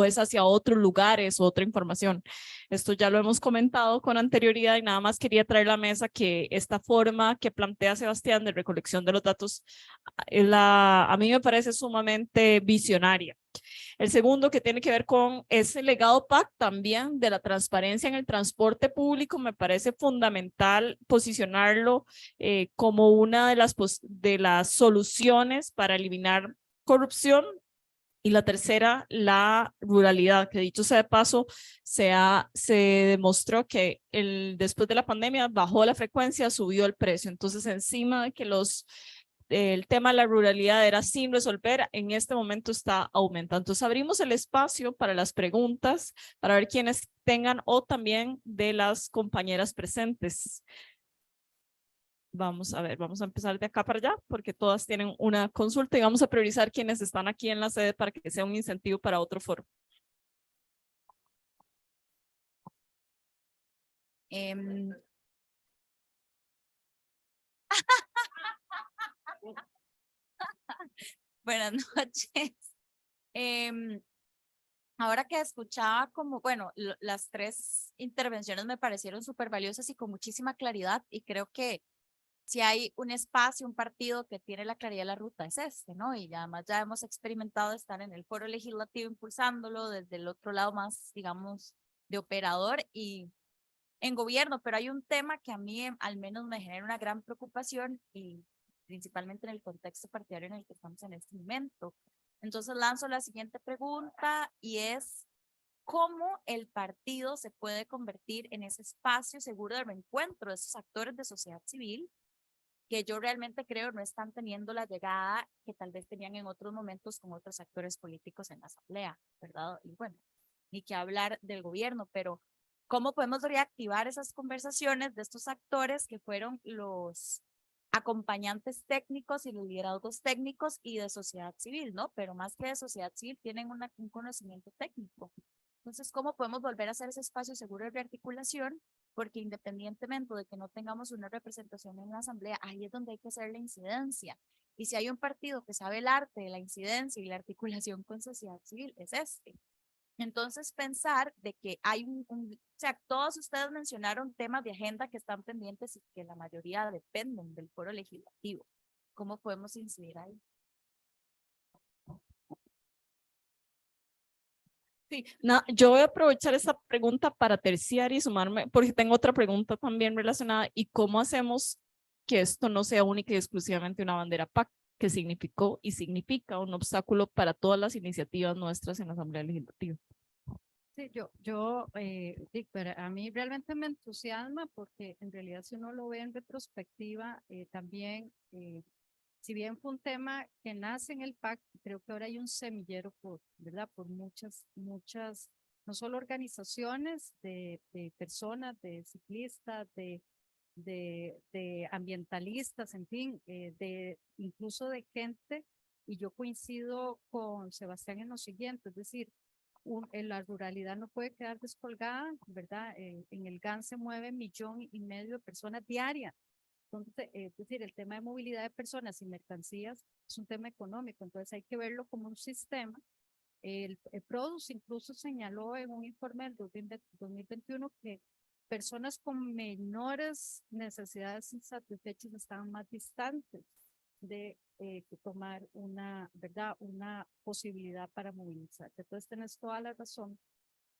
S1: es hacia otros lugares, otra información. Esto ya lo hemos comentado con anterioridad y nada más quería traer a la mesa que esta forma que plantea Sebastián de recolección de los datos, a mí me parece sumamente visionaria. El segundo, que tiene que ver con ese legado PAC también de la transparencia en el transporte público, me parece fundamental posicionarlo como una de las soluciones para eliminar corrupción. Y la tercera, la ruralidad, que dicho sea de paso, se demostró que después de la pandemia bajó la frecuencia, subió el precio. Entonces, encima de que el tema de la ruralidad era sin resolver, en este momento está aumentando. Entonces abrimos el espacio para las preguntas, para ver quiénes tengan o también de las compañeras presentes. Vamos a ver, vamos a empezar de acá para allá porque todas tienen una consulta y vamos a priorizar quienes están aquí en la sede para que sea un incentivo para otro foro.
S4: Buenas noches. Ahora que escuchaba como, bueno, las tres intervenciones me parecieron súper valiosas y con muchísima claridad, y creo que si hay un espacio, un partido que tiene la claridad de la ruta es este, ¿no? Y además ya hemos experimentado estar en el foro legislativo impulsándolo desde el otro lado más, digamos, de operador y en gobierno, pero hay un tema que a mí al menos me genera una gran preocupación y principalmente en el contexto partidario en el que estamos en este momento. Entonces lanzo la siguiente pregunta y es, ¿cómo el partido se puede convertir en ese espacio seguro de reencuentro de esos actores de sociedad civil que yo realmente creo no están teniendo la llegada que tal vez tenían en otros momentos con otros actores políticos en la asamblea, ¿verdad? Y bueno, ni que hablar del gobierno, pero ¿cómo podemos reactivar esas conversaciones de estos actores que fueron los acompañantes técnicos y los liderazgos técnicos y de sociedad civil, ¿no? Pero más que de sociedad civil, tienen un conocimiento técnico. Entonces, ¿cómo podemos volver a hacer ese espacio seguro de rearticulación? Porque independientemente de que no tengamos una representación en la asamblea, ahí es donde hay que hacer la incidencia. Y si hay un partido que sabe el arte de la incidencia y la articulación con sociedad civil, es este. Entonces, pensar de que hay o sea, todos ustedes mencionaron temas de agenda que están pendientes y que la mayoría dependen del foro legislativo. ¿Cómo podemos incidir ahí?
S1: Sí, yo voy a aprovechar esta pregunta para terciar y sumarme, porque tengo otra pregunta también relacionada. ¿Y cómo hacemos que esto no sea única y exclusivamente una bandera PAC, que significó y significa un obstáculo para todas las iniciativas nuestras en la Asamblea Legislativa?
S2: Sí, pero a mí realmente me entusiasma porque en realidad si uno lo ve en retrospectiva, también, si bien fue un tema que nace en el PAC, creo que ahora hay un semillero ¿verdad? Por muchas, no solo organizaciones de personas, de ciclistas, de ambientalistas, en fin, incluso de gente, y yo coincido con Sebastián en lo siguiente, es decir, la ruralidad no puede quedar descolgada, ¿verdad? En el GAN se mueve 1,5 millones de personas diarias. Entonces, es decir, el tema de movilidad de personas y mercancías es un tema económico, entonces hay que verlo como un sistema. El Produce incluso señaló en un informe del 2021 que personas con menores necesidades insatisfechas estaban más distantes de tomar ¿verdad? Una posibilidad para movilizarse. Entonces, tenés toda la razón.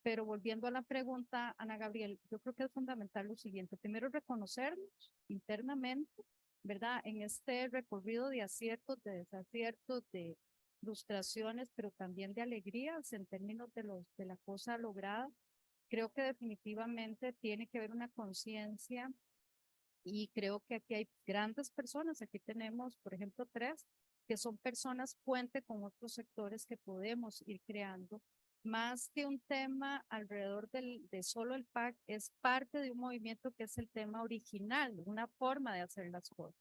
S2: Pero volviendo a la pregunta, Ana Gabriel, yo creo que es fundamental lo siguiente. Primero, reconocernos internamente, ¿verdad? En este recorrido de aciertos, de desaciertos, de frustraciones, pero también de alegrías en términos de la cosa lograda. Creo que definitivamente tiene que haber una conciencia y creo que aquí hay grandes personas. Aquí tenemos, por ejemplo, 3 que son personas puente con otros sectores que podemos ir creando. Más que un tema alrededor de solo el PAC, es parte de un movimiento que es el tema original, una forma de hacer las cosas.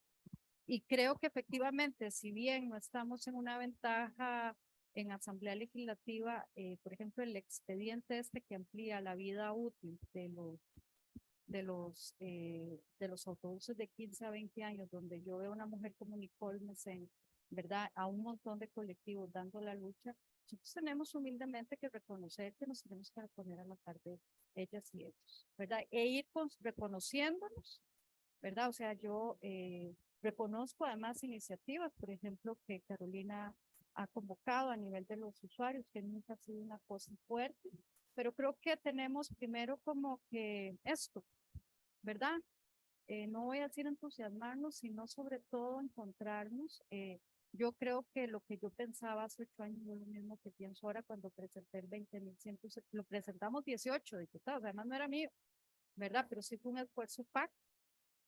S2: Y creo que efectivamente, si bien no estamos en una ventaja en Asamblea Legislativa, por ejemplo, el expediente este que amplía la vida útil de los autobuses de 15 a 20 años, donde yo veo a una mujer como Nicole Mesen, ¿verdad? A un montón de colectivos dando la lucha. Nosotros tenemos humildemente que reconocer que nos tenemos que poner a la par de ellas y ellos, ¿verdad? E ir reconociéndonos, ¿verdad? O sea, yo reconozco además iniciativas, por ejemplo, que Carolina ha convocado a nivel de los usuarios, que nunca ha sido una cosa fuerte, pero creo que tenemos primero como que esto, ¿verdad? No voy a decir entusiasmarnos, sino sobre todo encontrarnos. Yo creo que lo que yo pensaba hace 8 años no es lo mismo que pienso ahora cuando presenté el 20.100, lo presentamos 18 diputados, además no era mío, ¿verdad? Pero sí fue un esfuerzo PAC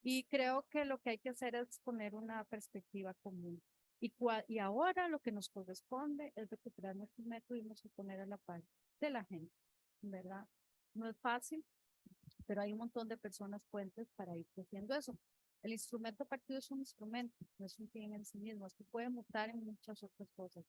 S2: y creo que lo que hay que hacer es poner una perspectiva común. Y ahora lo que nos corresponde es recuperar nuestros métodos y nos poner a la par de la gente, ¿verdad? No es fácil, pero hay un montón de personas puentes para ir creciendo eso. El instrumento partido es un instrumento, no es un fin en sí mismo, esto puede mutar en muchas otras cosas,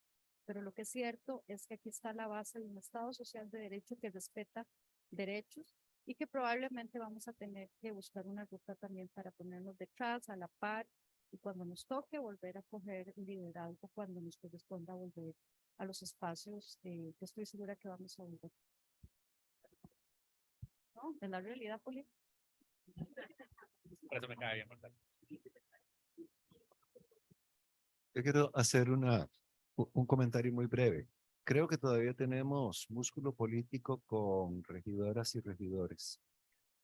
S2: pero lo que es cierto es que aquí está la base de un Estado social de derecho que respeta derechos y que probablemente vamos a tener que buscar una ruta también para ponernos detrás, a la par, y cuando nos toque volver a coger liderazgo, cuando nos corresponda volver a los espacios que estoy segura que vamos a volver. ¿No? De la realidad política.
S3: Por eso me cae bien, ¿verdad?
S5: Yo quiero hacer un comentario muy breve. Creo que todavía tenemos músculo político con regidoras y regidores.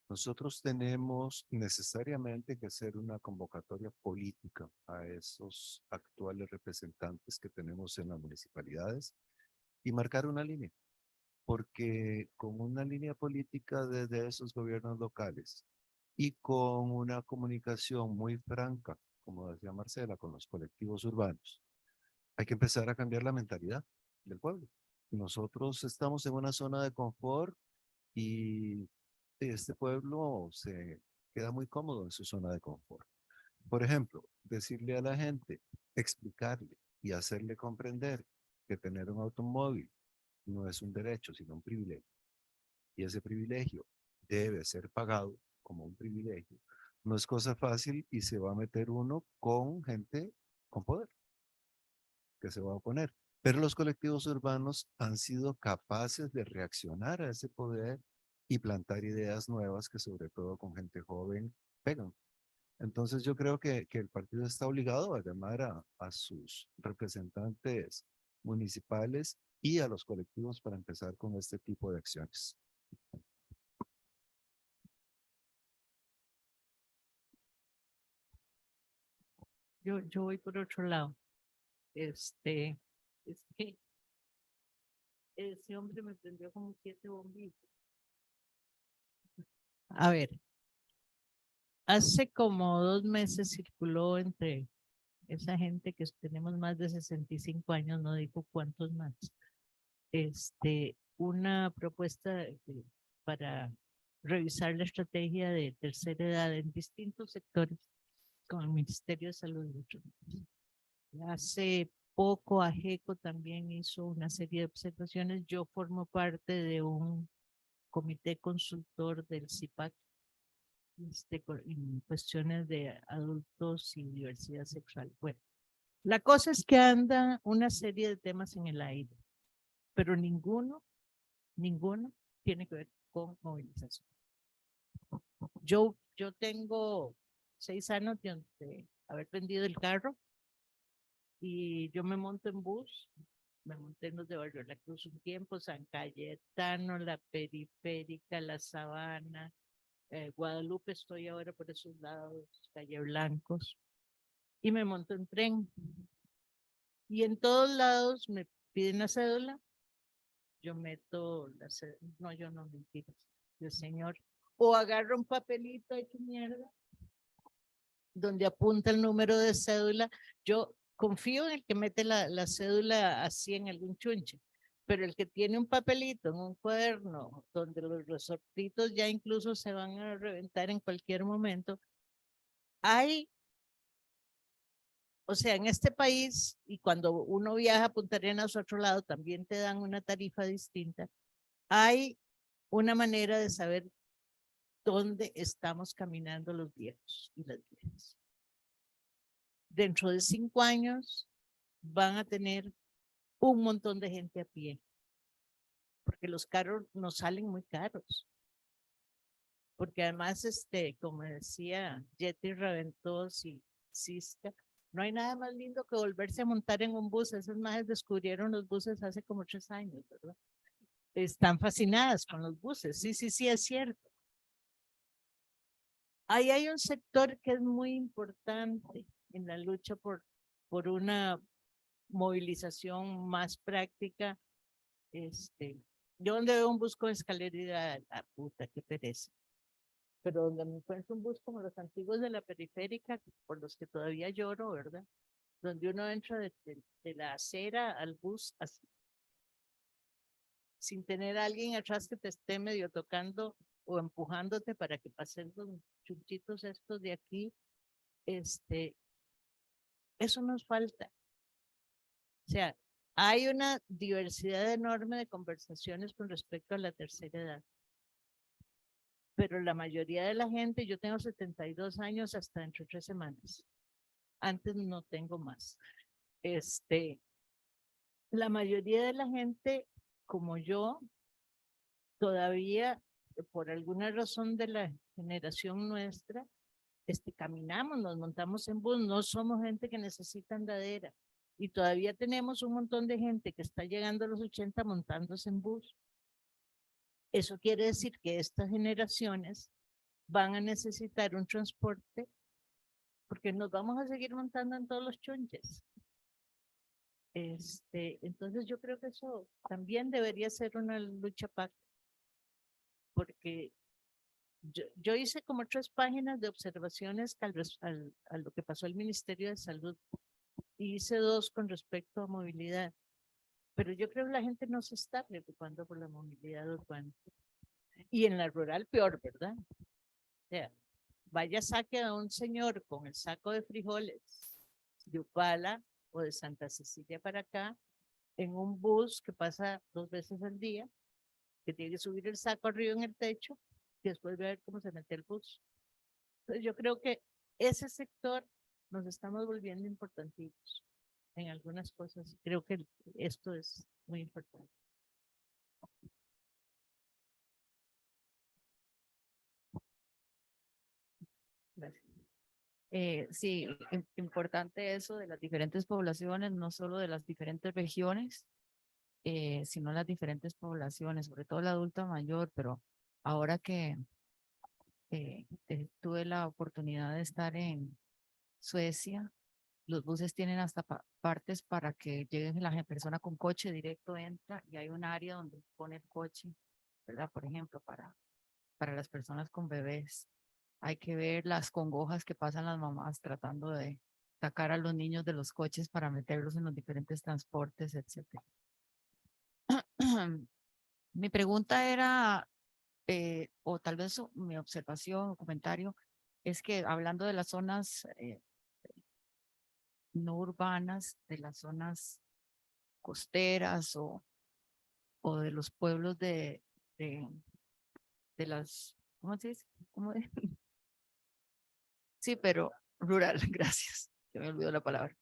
S5: Nosotros tenemos necesariamente que hacer una convocatoria política a esos actuales representantes que tenemos en las municipalidades y marcar una línea, porque con una línea política desde esos gobiernos locales y con una comunicación muy franca, como decía Marcela, con los colectivos urbanos, hay que empezar a cambiar la mentalidad del pueblo. Nosotros estamos en una zona de confort y este pueblo se queda muy cómodo en su zona de confort. Por ejemplo, decirle a la gente, explicarle y hacerle comprender que tener un automóvil no es un derecho, sino un privilegio. Y ese privilegio debe ser pagado como un privilegio. No es cosa fácil y se va a meter uno con gente con poder que se va a oponer. Pero los colectivos urbanos han sido capaces de reaccionar a ese poder y plantar ideas nuevas que sobre todo con gente joven pegan. Entonces yo creo que el partido está obligado a llamar a sus representantes municipales y a los colectivos para empezar con este tipo de acciones.
S6: Yo voy por otro lado. Es que ese hombre me prendió como 7 bombillos. A ver, hace como 2 meses circuló entre esa gente que tenemos más de 65 años, no digo cuántos más, una propuesta para revisar la estrategia de tercera edad en distintos sectores con el Ministerio de Salud. Hace poco AGECO también hizo una serie de observaciones. Yo formo parte de un comité consultor del CIPAC en cuestiones de adultos y diversidad sexual. Bueno, la cosa es que anda una serie de temas en el aire, pero ninguno tiene que ver con movilización. Yo tengo 6 años de haber vendido el carro y yo me monto en bus, me monté en los de Barrio La Cruz un tiempo, San Cayetano, la Periférica, la Sabana, Guadalupe, estoy ahora por esos lados, Calle Blancos, y me monto en tren. Y en todos lados me piden la cédula, yo meto la cédula, no, yo no, mentiras, el señor, o agarro un papelito hecho mierda, donde apunta el número de cédula. Yo confío en el que mete la cédula así en algún chunche, pero el que tiene un papelito en un cuaderno donde los resortitos ya incluso se van a reventar en cualquier momento, o sea, en este país, y cuando uno viaja a Punta Arenas a otro lado, también te dan una tarifa distinta, hay una manera de saber dónde estamos caminando los viejos y las viejas. Dentro de 5 años van a tener un montón de gente a pie, porque los carros nos salen muy caros. Porque además, como decía Yeti Raventós y Cisca, no hay nada más lindo que volverse a montar en un bus. Esas madres descubrieron los buses hace como 3 años, ¿verdad? Están fascinadas con los buses. Sí, sí, sí, es cierto. Ahí hay un sector que es muy importante en la lucha por una movilización más práctica. Yo donde veo un bus con escalera, la puta, qué pereza. Pero donde me encuentro un bus como los antiguos de la periférica, por los que todavía lloro, ¿verdad? Donde uno entra de la acera al bus así, sin tener a alguien atrás que te esté medio tocando o empujándote para que pasen los chunchitos estos de aquí. Eso nos falta. O sea, hay una diversidad enorme de conversaciones con respecto a la tercera edad. Pero la mayoría de la gente, yo tengo 72 años hasta dentro de 3 semanas. Antes no tengo más. La mayoría de la gente, como yo, todavía, por alguna razón de la generación nuestra, caminamos, nos montamos en bus, no somos gente que necesita andadera. Y todavía tenemos un montón de gente que está llegando a los 80 montándose en bus. Eso quiere decir que estas generaciones van a necesitar un transporte porque nos vamos a seguir montando en todos los chonches. Entonces yo creo que eso también debería ser una lucha pacta, porque yo hice como 3 páginas de observaciones a lo que pasó al Ministerio de Salud y hice 2 con respecto a movilidad, pero yo creo que la gente no se está preocupando por la movilidad urbana. Y en la rural peor, ¿verdad? O sea, vaya saque a un señor con el saco de frijoles de Upala o de Santa Cecilia para acá en un bus que pasa 2 veces al día, que tiene que subir el saco arriba en el techo y después ver cómo se mete el bus. Entonces yo creo que ese sector nos estamos volviendo importantitos en algunas cosas. Creo que esto es muy importante. Gracias.
S4: Sí, importante eso de las diferentes poblaciones, no solo de las diferentes regiones, sino las diferentes poblaciones, sobre todo la adulta mayor, pero ahora que tuve la oportunidad de estar en Suecia, los buses tienen hasta partes para que lleguen la persona con coche directo, entra y hay un área donde pone el coche, ¿verdad? Por ejemplo, para las personas con bebés. Hay que ver las congojas que pasan las mamás tratando de sacar a los niños de los coches para meterlos en los diferentes transportes, etcétera. Mi pregunta era, o tal vez mi observación o comentario, es que hablando de las zonas no urbanas, de las zonas costeras o de los pueblos de, de las, ¿cómo se dice? ¿Cómo de? Sí, pero rural, gracias. Se me olvidó la palabra.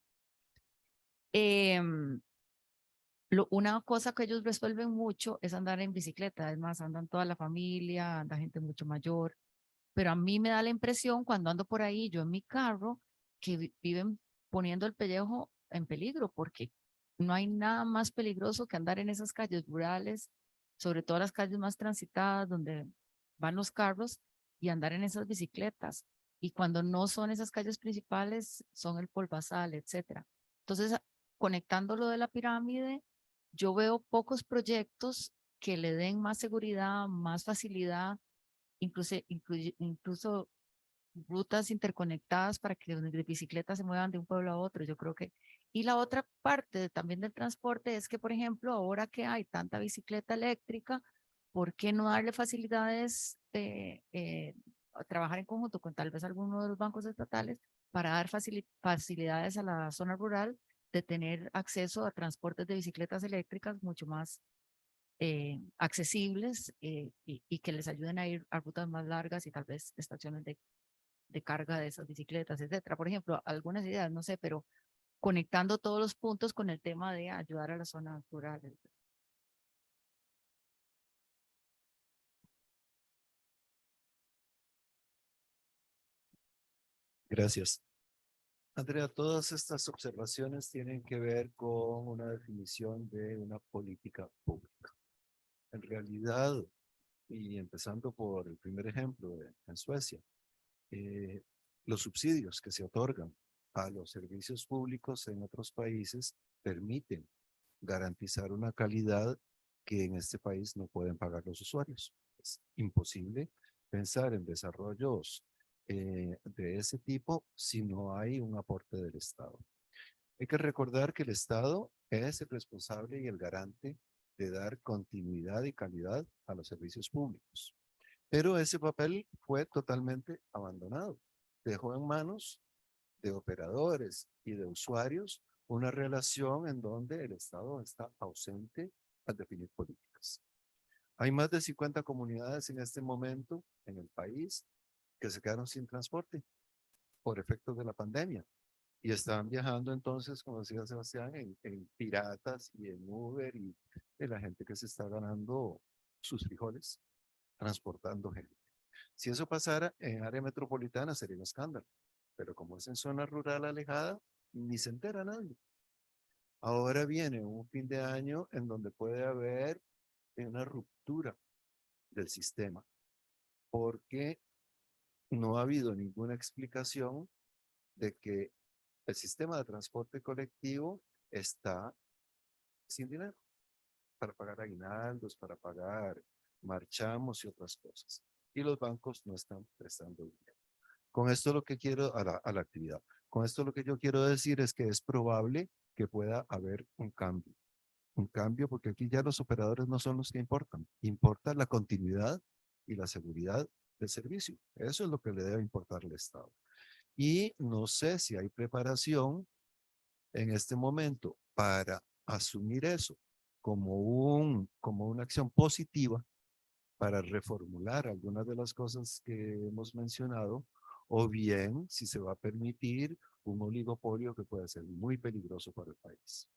S4: Una cosa que ellos resuelven mucho es andar en bicicleta. Es más, andan toda la familia, anda gente mucho mayor. Pero a mí me da la impresión cuando ando por ahí, yo en mi carro, que viven poniendo el pellejo en peligro, porque no hay nada más peligroso que andar en esas calles rurales, sobre todo las calles más transitadas donde van los carros y andar en esas bicicletas. Y cuando no son esas calles principales, son el Polvazal, etcétera. Entonces, conectando lo de la pirámide, yo veo pocos proyectos que le den más seguridad, más facilidad, incluso rutas interconectadas para que de bicicletas se muevan de un pueblo a otro. Yo creo que. Y la otra parte también del transporte es que, por ejemplo, ahora que hay tanta bicicleta eléctrica, ¿por qué no darle facilidades de trabajar en conjunto con tal vez alguno de los bancos estatales para dar facilidades a la zona rural de tener acceso a transportes de bicicletas eléctricas mucho más accesibles y que les ayuden a ir a rutas más largas y tal vez estaciones de carga de esas bicicletas, etcétera? Por ejemplo, algunas ideas, no sé, pero conectando todos los puntos con el tema de ayudar a las zonas rurales.
S5: Gracias. Andrea, todas estas observaciones tienen que ver con una definición de una política pública. En realidad, y empezando por el primer ejemplo en Suecia, los subsidios que se otorgan a los servicios públicos en otros países permiten garantizar una calidad que en este país no pueden pagar los usuarios. Es imposible pensar en desarrollos de ese tipo si no hay un aporte del Estado. Hay que recordar que el Estado es el responsable y el garante de dar continuidad y calidad a los servicios públicos. Pero ese papel fue totalmente abandonado. Dejó en manos de operadores y de usuarios una relación en donde el Estado está ausente al definir políticas. Hay más de 50 comunidades en este momento en el país que se quedaron sin transporte por efectos de la pandemia y están viajando entonces, como decía Sebastián, en piratas y en Uber y de la gente que se está ganando sus frijoles transportando gente. Si eso pasara en área metropolitana sería un escándalo, pero como es en zona rural alejada, ni se entera nadie. Ahora viene un fin de año en donde puede haber una ruptura del sistema, porque no ha habido ninguna explicación de que el sistema de transporte colectivo está sin dinero para pagar aguinaldos, para pagar marchamos y otras cosas. Y los bancos no están prestando dinero. Con esto lo que quiero, a la actividad, con esto lo que yo quiero decir es que es probable que pueda haber un cambio porque aquí ya los operadores no son los que importan, importa la continuidad y la seguridad de servicio. Eso es lo que le debe importar al Estado. Y no sé si hay preparación en este momento para asumir eso como una acción positiva para reformular algunas de las cosas que hemos mencionado, o bien si se va a permitir un oligopolio que puede ser muy peligroso para el país.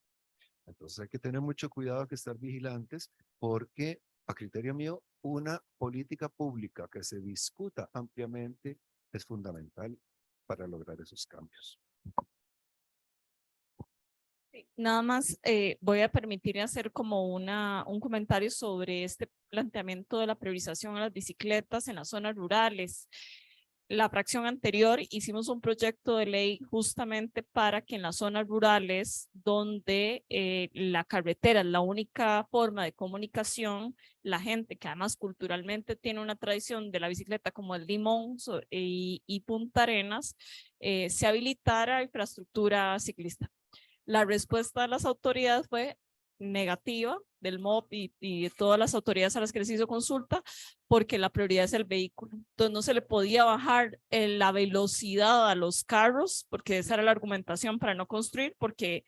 S5: Entonces hay que tener mucho cuidado, hay que estar vigilantes, porque a criterio mío, una política pública que se discuta ampliamente es fundamental para lograr esos cambios.
S1: Nada más voy a permitir hacer como un comentario sobre este planteamiento de la priorización a las bicicletas en las zonas rurales. La fracción anterior hicimos un proyecto de ley justamente para que en las zonas rurales donde la carretera es la única forma de comunicación, la gente que además culturalmente tiene una tradición de la bicicleta como el Limón y Punta Arenas, se habilitara infraestructura ciclista. La respuesta de las autoridades fue negativa, del MOP y de todas las autoridades a las que les hizo consulta, porque la prioridad es el vehículo. Entonces no se le podía bajar la velocidad a los carros, porque esa era la argumentación para no construir, porque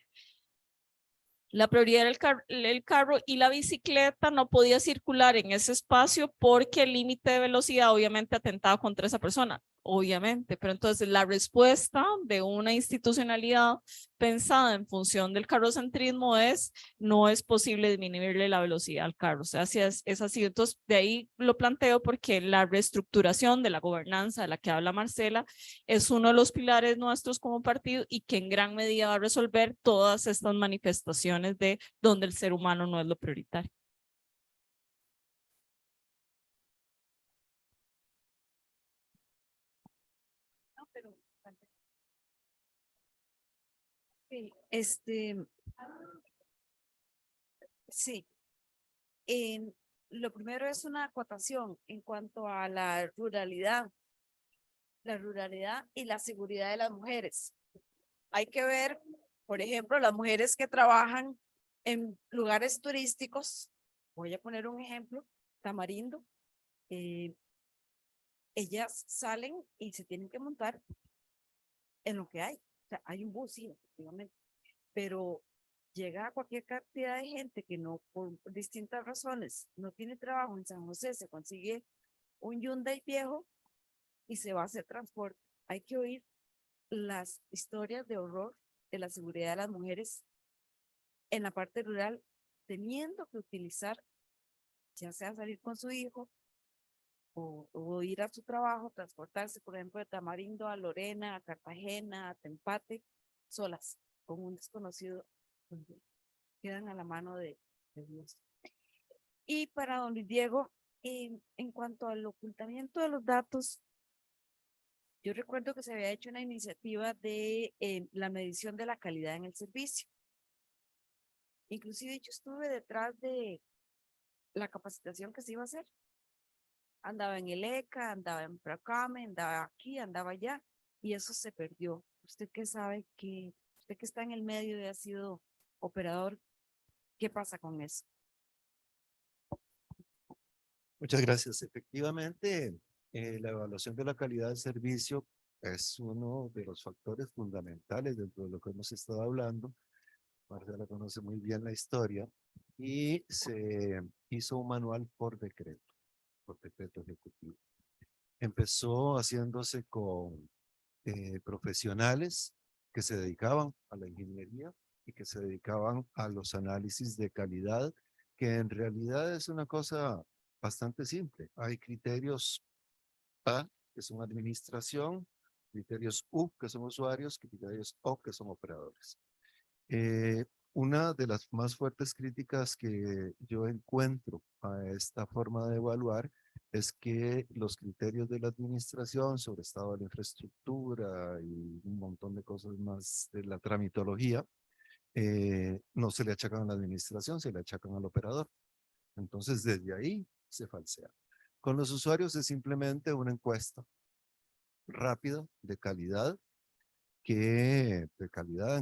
S1: la prioridad era el carro y la bicicleta no podía circular en ese espacio porque el límite de velocidad obviamente atentaba contra esa persona, obviamente, pero entonces la respuesta de una institucionalidad pensada en función del carrocentrismo no es posible disminuirle la velocidad al carro, o sea, si es así, entonces de ahí lo planteo porque la reestructuración de la gobernanza de la que habla Marcela es uno de los pilares nuestros como partido y que en gran medida va a resolver todas estas manifestaciones de donde el ser humano no es lo prioritario.
S2: No, pero
S7: Sí, sí. Lo primero es una acotación en cuanto a la ruralidad y la seguridad de las mujeres. Hay que ver, por ejemplo, las mujeres que trabajan en lugares turísticos. Voy a poner un ejemplo, Tamarindo. Ellas salen y se tienen que montar en lo que hay. O sea, hay un bus, sí, efectivamente, pero llega cualquier cantidad de gente que no, por distintas razones, no tiene trabajo en San José, se consigue un Hyundai viejo y se va a hacer transporte. Hay que oír las historias de horror de la seguridad de las mujeres en la parte rural, teniendo que utilizar, ya sea salir con su hijo o ir a su trabajo, transportarse, por ejemplo, de Tamarindo a Lorena, a Cartagena, a Tempate, solas, con un desconocido, donde quedan a la mano de Dios. Y para don Luis Diego, en cuanto al ocultamiento de los datos, yo recuerdo que se había hecho una iniciativa de la medición de la calidad en el servicio. Inclusive yo estuve detrás de la capacitación que se iba a hacer. Andaba en el ECA, andaba en Procame, andaba aquí, andaba allá, y eso se perdió. Usted que sabe que, usted que está en el medio y ha sido operador, ¿qué pasa con eso?
S5: Muchas gracias. Efectivamente, la evaluación de la calidad del servicio es uno de los factores fundamentales dentro de lo que hemos estado hablando. Marcela conoce muy bien la historia y se hizo un manual por decreto ejecutivo. Empezó haciéndose con profesionales que se dedicaban a la ingeniería y que se dedicaban a los análisis de calidad, que en realidad es una cosa bastante simple. Hay criterios A, que son administración, criterios U, que son usuarios, criterios O, que son operadores. Una de las más fuertes críticas que yo encuentro a esta forma de evaluar es que los criterios de la administración sobre estado de la infraestructura y un montón de cosas más de la tramitología no se le achacan a la administración, se le achacan al operador. Entonces, desde ahí se falsea. Con los usuarios es simplemente una encuesta rápida de calidad en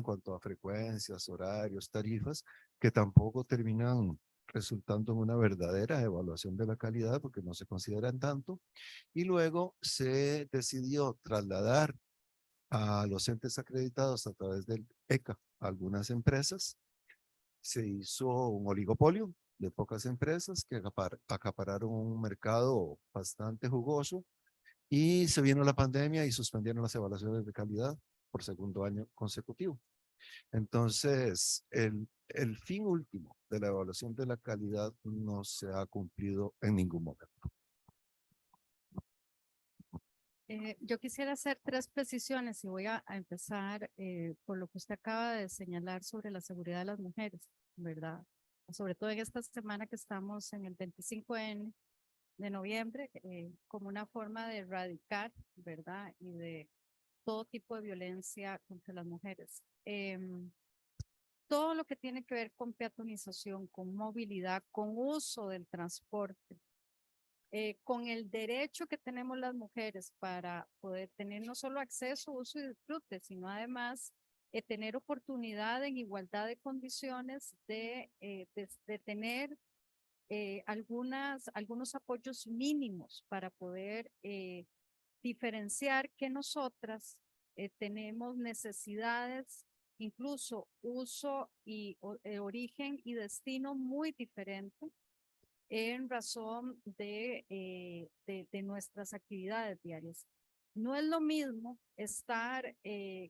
S5: cuanto a frecuencias, horarios, tarifas, que tampoco terminan resultando en una verdadera evaluación de la calidad, porque no se consideran tanto, y luego se decidió trasladar a los entes acreditados a través del ECA a algunas empresas. Se hizo un oligopolio de pocas empresas que acapararon un mercado bastante jugoso, y se vino la pandemia y suspendieron las evaluaciones de calidad por segundo año consecutivo. Entonces, el fin último de la evaluación de la calidad no se ha cumplido en ningún momento.
S2: Yo quisiera hacer 3 precisiones y voy a empezar por lo que usted acaba de señalar sobre la seguridad de las mujeres, ¿verdad? Sobre todo en esta semana que estamos en el 25N de noviembre, como una forma de erradicar, ¿verdad? Y de todo tipo de violencia contra las mujeres. Todo lo que tiene que ver con peatonización, con movilidad, con uso del transporte, con el derecho que tenemos las mujeres para poder tener no solo acceso, uso y disfrute, sino además tener oportunidad en igualdad de condiciones de tener algunos apoyos mínimos para poder diferenciar que nosotras tenemos necesidades, incluso uso y origen y destino muy diferente en razón de nuestras actividades diarias. No es lo mismo estar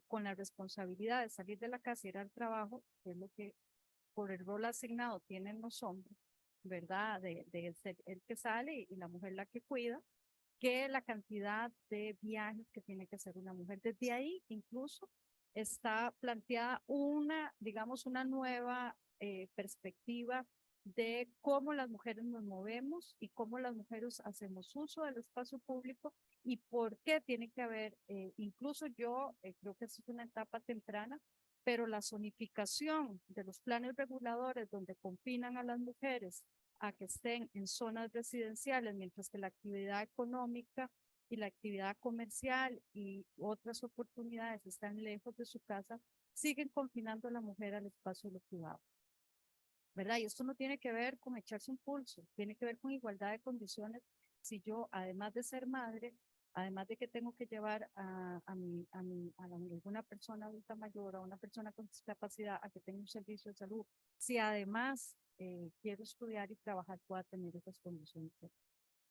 S2: con la responsabilidad de salir de la casa y ir al trabajo, que es lo que por el rol asignado tienen los hombres, ¿verdad? De ser el que sale y la mujer la que cuida, que la cantidad de viajes que tiene que hacer una mujer. Desde ahí incluso está planteada digamos, una nueva perspectiva de cómo las mujeres nos movemos y cómo las mujeres hacemos uso del espacio público y por qué tiene que haber, incluso yo creo que es una etapa temprana, pero la zonificación de los planes reguladores donde confinan a las mujeres a que estén en zonas residenciales, mientras que la actividad económica y la actividad comercial y otras oportunidades están lejos de su casa, siguen confinando a la mujer al espacio de lo privado. ¿Verdad? Y esto no tiene que ver con echarse un pulso, tiene que ver con igualdad de condiciones. Si yo, además de ser madre, además de que tengo que llevar a alguna persona adulta mayor, a una persona con discapacidad, a que tenga un servicio de salud, si además quiero estudiar y trabajar, pueda tener esas condiciones.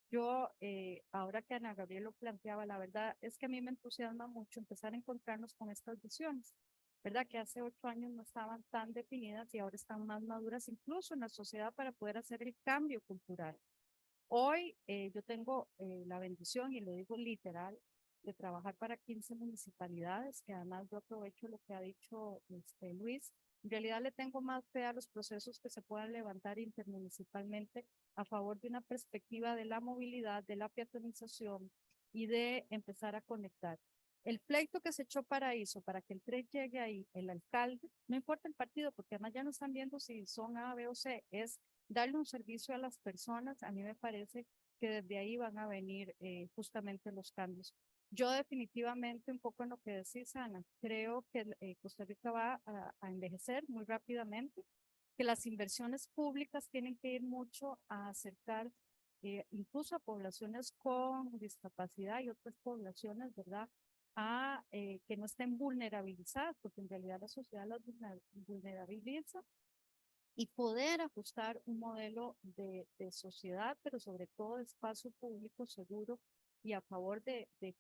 S2: Yo, ahora que Ana Gabriel lo planteaba, la verdad es que a mí me entusiasma mucho empezar a encontrarnos con estas visiones, ¿verdad? Que hace 8 años no estaban tan definidas y ahora están más maduras, incluso en la sociedad, para poder hacer el cambio cultural. Hoy yo tengo la bendición, y lo digo literal, de trabajar para 15 municipalidades, que además yo aprovecho lo que ha dicho Luis. En realidad le tengo más fe a los procesos que se puedan levantar intermunicipalmente a favor de una perspectiva de la movilidad, de la peatonización y de empezar a conectar. El pleito que se echó para eso, para que el tren llegue ahí, el alcalde, no importa el partido, porque además ya no están viendo si son A, B o C, es darle un servicio a las personas. A mí me parece que desde ahí van a venir justamente los cambios. Yo definitivamente, un poco en lo que decís, Ana, creo que Costa Rica va a envejecer muy rápidamente, que las inversiones públicas tienen que ir mucho a acercar incluso a poblaciones con discapacidad y otras poblaciones, ¿verdad? A que no estén vulnerabilizadas, porque en realidad la sociedad las vulnerabiliza, y poder ajustar un modelo de sociedad, pero sobre todo de espacio público seguro y a favor de que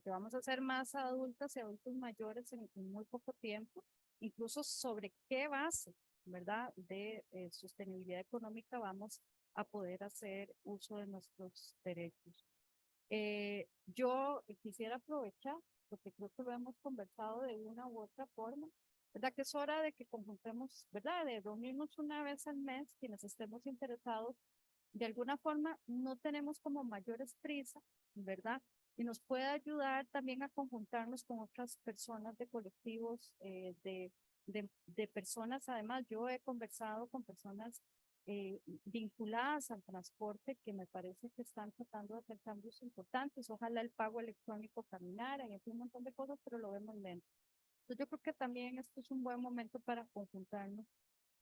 S2: vamos a ser más adultas y adultos mayores en muy poco tiempo, incluso sobre qué base, ¿verdad?, de sostenibilidad económica vamos a poder hacer uso de nuestros derechos. Yo quisiera aprovechar, porque creo que lo hemos conversado de una u otra forma, ¿verdad? Que es hora de que conjuntemos, ¿verdad? De reunirnos una vez al mes, quienes estemos interesados. De alguna forma, no tenemos como mayores prisa, ¿verdad? Y nos puede ayudar también a conjuntarnos con otras personas de colectivos, de personas. Además, yo he conversado con personas vinculadas al transporte que me parece que están tratando de hacer cambios importantes. Ojalá el pago electrónico caminara y un montón de cosas, pero lo vemos lento. Entonces yo creo que también esto es un buen momento para conjuntarnos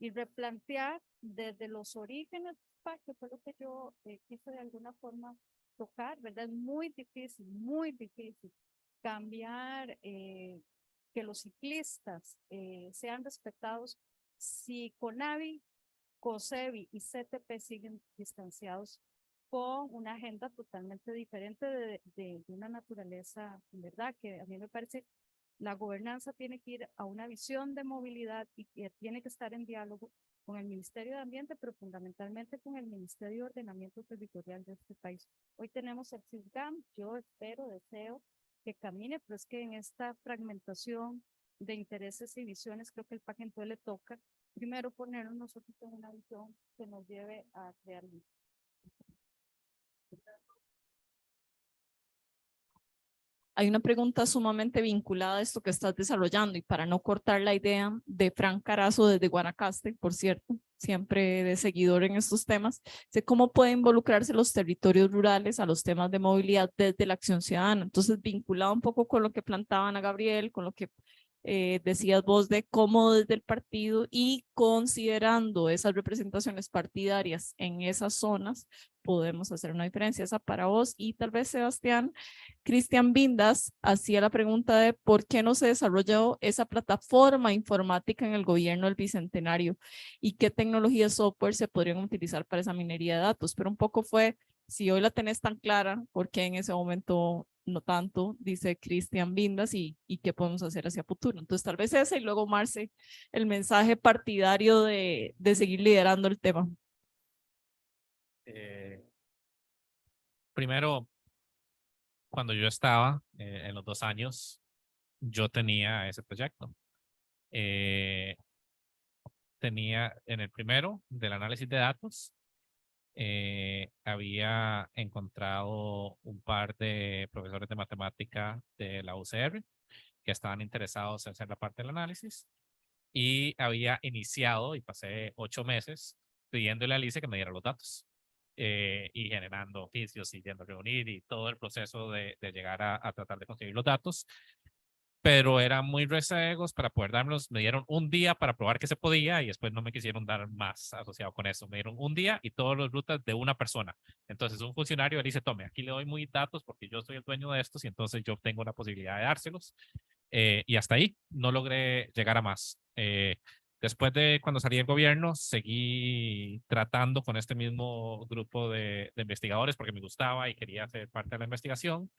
S2: y replantear desde los orígenes, que fue lo que yo quise de alguna forma tocar, ¿verdad? Es muy difícil cambiar que los ciclistas sean respetados si CONAVI, COSEBI y CTP siguen distanciados con una agenda totalmente diferente de una naturaleza, ¿verdad? Que a mí me parece la gobernanza tiene que ir a una visión de movilidad y que tiene que estar en diálogo con el Ministerio de Ambiente, pero fundamentalmente con el Ministerio de Ordenamiento Territorial de este país. Hoy tenemos el CISGAM, yo espero, deseo que camine, pero es que en esta fragmentación de intereses y visiones, creo que el PAC entonces le toca primero ponernos nosotros en una visión que nos lleve a crear.
S1: Hay una pregunta sumamente vinculada a esto que estás desarrollando y para no cortar la idea de Fran Carazo desde Guanacaste, por cierto, siempre de seguidor en estos temas, sé cómo pueden involucrarse los territorios rurales a los temas de movilidad desde la acción ciudadana. Entonces, vinculado un poco con lo que plantaban a Gabriel, con lo que decías vos de cómo desde el partido y considerando esas representaciones partidarias en esas zonas, podemos hacer una diferencia. Esa para vos y tal vez Sebastián. Cristian Vindas hacía la pregunta de por qué no se desarrolló esa plataforma informática en el gobierno del Bicentenario y qué tecnologías software se podrían utilizar para esa minería de datos, pero un poco fue, si hoy la tenés tan clara, ¿por qué en ese momento no tanto? Dice Cristian Vindas y qué podemos hacer hacia futuro. Entonces tal vez ese y luego Marce, el mensaje partidario de seguir liderando el tema.
S3: Primero, cuando yo estaba en los 2 años, yo tenía ese proyecto. Tenía en el primero del análisis de datos, había encontrado un par de profesores de matemática de la UCR que estaban interesados en hacer la parte del análisis y había iniciado y pasé 8 meses pidiéndole a Alice que me diera los datos. Y generando oficios y yendo a reunir y todo el proceso de llegar a tratar de conseguir los datos, pero eran muy rezagos para poder dármelos. Me dieron un día para probar que se podía y después no me quisieron dar más asociado con eso. Me dieron un día y todas las rutas de una persona. Entonces un funcionario le dice, tome, aquí le doy muy datos porque yo soy el dueño de estos y entonces yo tengo la posibilidad de dárselos. Y hasta ahí no logré llegar a más. Después de cuando salí del gobierno, seguí tratando con este mismo grupo de investigadores porque me gustaba y quería ser parte de la investigación.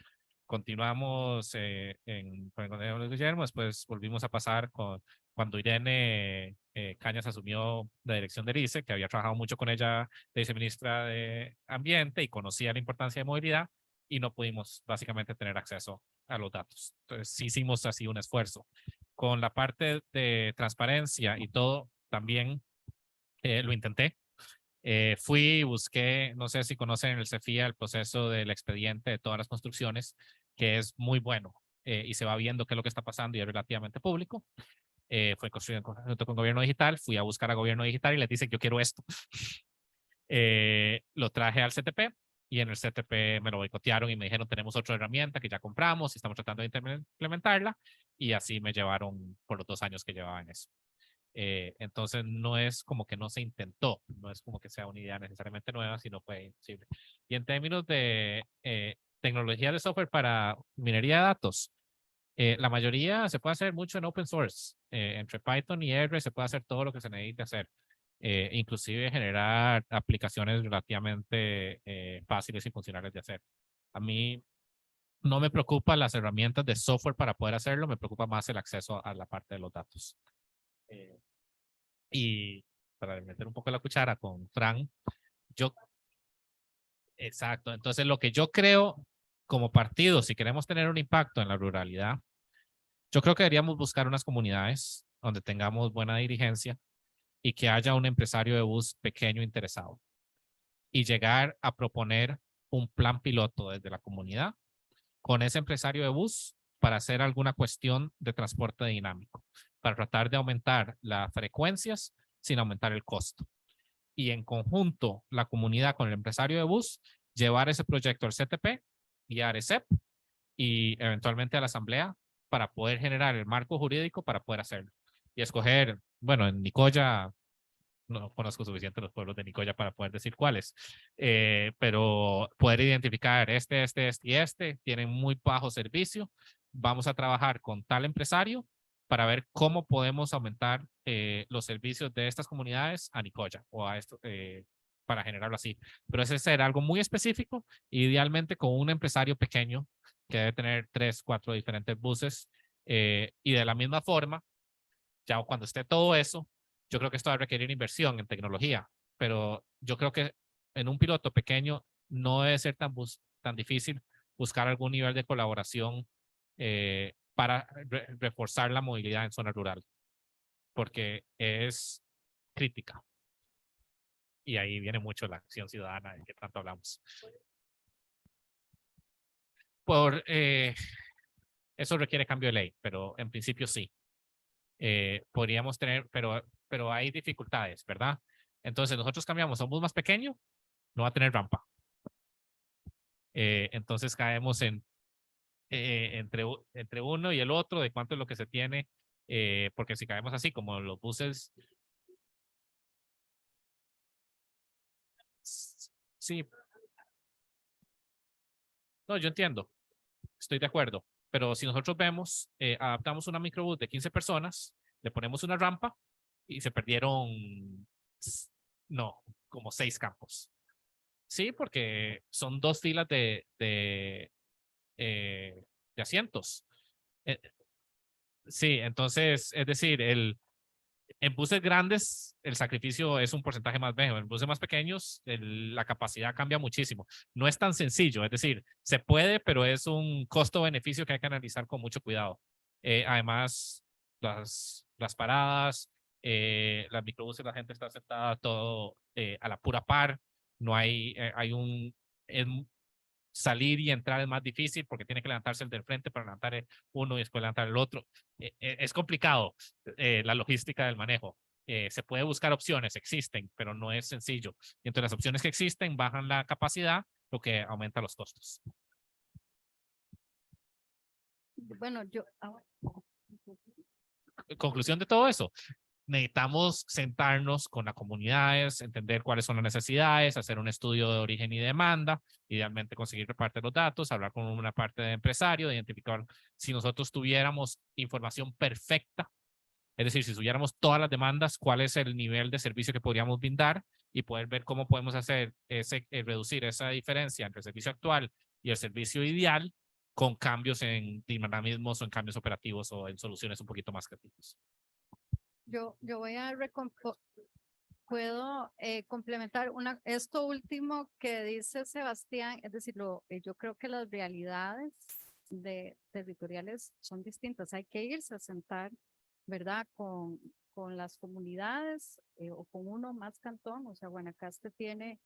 S3: Continuamos con el gobierno de Guillermo, después volvimos a pasar cuando Irene Cañas asumió la dirección del ICE, que había trabajado mucho con ella de viceministra de Ambiente y conocía la importancia de movilidad y no pudimos básicamente tener acceso a los datos. Entonces sí hicimos así un esfuerzo. Con la parte de transparencia y todo, también lo intenté. Fui y busqué, no sé si conocen el CEFIA, el proceso del expediente de todas las construcciones, que es muy bueno y se va viendo qué es lo que está pasando y es relativamente público. Fue construido en conjunto con Gobierno Digital, fui a buscar a Gobierno Digital y les dice yo quiero esto. Lo traje al CTP y en el CTP me lo boicotearon y me dijeron tenemos otra herramienta que ya compramos y estamos tratando de implementarla y así me llevaron por los 2 años que llevaba en eso. Entonces no es como que no se intentó, no es como que sea una idea necesariamente nueva, sino fue imposible. Y en términos de tecnología de software para minería de datos, la mayoría se puede hacer mucho en open source. Entre Python y R se puede hacer todo lo que se necesite hacer. Inclusive generar aplicaciones relativamente fáciles y funcionales de hacer. A mí no me preocupa las herramientas de software para poder hacerlo, me preocupa más el acceso a la parte de los datos. Y para meter un poco la cuchara con Fran, exacto, entonces lo que yo creo como partido, si queremos tener un impacto en la ruralidad, yo creo que deberíamos buscar unas comunidades donde tengamos buena dirigencia y que haya un empresario de bus pequeño interesado y llegar a proponer un plan piloto desde la comunidad con ese empresario de bus para hacer alguna cuestión de transporte dinámico, para tratar de aumentar las frecuencias sin aumentar el costo. Y en conjunto, la comunidad con el empresario de bus, llevar ese proyecto al CTP y a ARECEP y eventualmente a la asamblea para poder generar el marco jurídico para poder hacerlo. Y escoger, bueno, en Nicoya no conozco suficiente los pueblos de Nicoya para poder decir cuáles, pero poder identificar este y este tienen muy bajo servicio. Vamos a trabajar con tal empresario para ver cómo podemos aumentar los servicios de estas comunidades a Nicoya o a esto, para generarlo así. Pero ese será algo muy específico, idealmente con un empresario pequeño que debe tener 3, 4 diferentes buses, y de la misma forma, ya cuando esté todo eso, yo creo que esto va a requerir inversión en tecnología, pero yo creo que en un piloto pequeño no debe ser tan difícil buscar algún nivel de colaboración para reforzar la movilidad en zona rural, porque es crítica. Y ahí viene mucho la acción ciudadana de que tanto hablamos. Eso requiere cambio de ley, pero en principio sí. Podríamos tener, pero hay dificultades, ¿verdad? Entonces nosotros cambiamos a un bus más pequeño, no va a tener rampa. Entonces caemos entre uno y el otro de cuánto es lo que se tiene, porque si caemos así como los buses, sí, no, yo entiendo, estoy de acuerdo, pero si nosotros vemos, adaptamos una microbús de 15 personas, le ponemos una rampa y se perdieron, no, como 6 campos. Sí, porque son 2 filas de asientos. Eh, sí, entonces, es decir, en buses grandes el sacrificio es un porcentaje más bajo. En buses más pequeños la capacidad cambia muchísimo. No es tan sencillo, es decir, se puede, pero es un costo-beneficio que hay que analizar con mucho cuidado. Además, las paradas, las microbuses, la gente está sentada todo a la pura par. No hay, salir y entrar es más difícil porque tiene que levantarse el del frente para levantar uno y después levantar el otro. Es complicado la logística del manejo. Se puede buscar opciones, existen, pero no es sencillo. Y entre las opciones que existen bajan la capacidad, lo que aumenta los costos.
S2: Bueno,
S3: Conclusión de todo eso, necesitamos sentarnos con las comunidades, entender cuáles son las necesidades, hacer un estudio de origen y demanda, idealmente conseguir parte de los datos, hablar con una parte de empresario, identificar si nosotros tuviéramos información perfecta, es decir, si tuviéramos todas las demandas, cuál es el nivel de servicio que podríamos brindar y poder ver cómo podemos hacer reducir esa diferencia entre el servicio actual y el servicio ideal con cambios en dinamismos o en cambios operativos o en soluciones un poquito más creativas.
S2: yo voy a puedo complementar esto último que dice Sebastián, es decir, yo creo que las realidades territoriales son distintas. Hay que irse a sentar, ¿verdad? Con las comunidades o con uno más cantón. O sea, Guanacaste tiene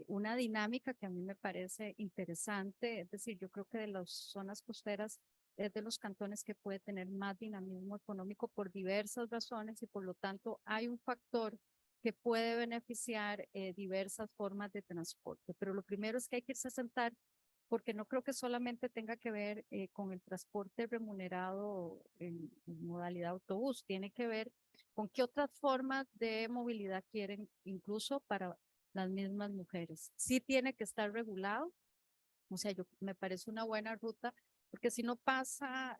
S2: una dinámica que a mí me parece interesante. Es decir, yo creo que de las zonas costeras es de los cantones que puede tener más dinamismo económico por diversas razones y por lo tanto hay un factor que puede beneficiar diversas formas de transporte. Pero lo primero es que hay que irse a sentar porque no creo que solamente tenga que ver con el transporte remunerado en modalidad autobús, tiene que ver con qué otras formas de movilidad quieren, incluso para las mismas mujeres. Sí tiene que estar regulado, o sea, me parece una buena ruta, porque si no pasa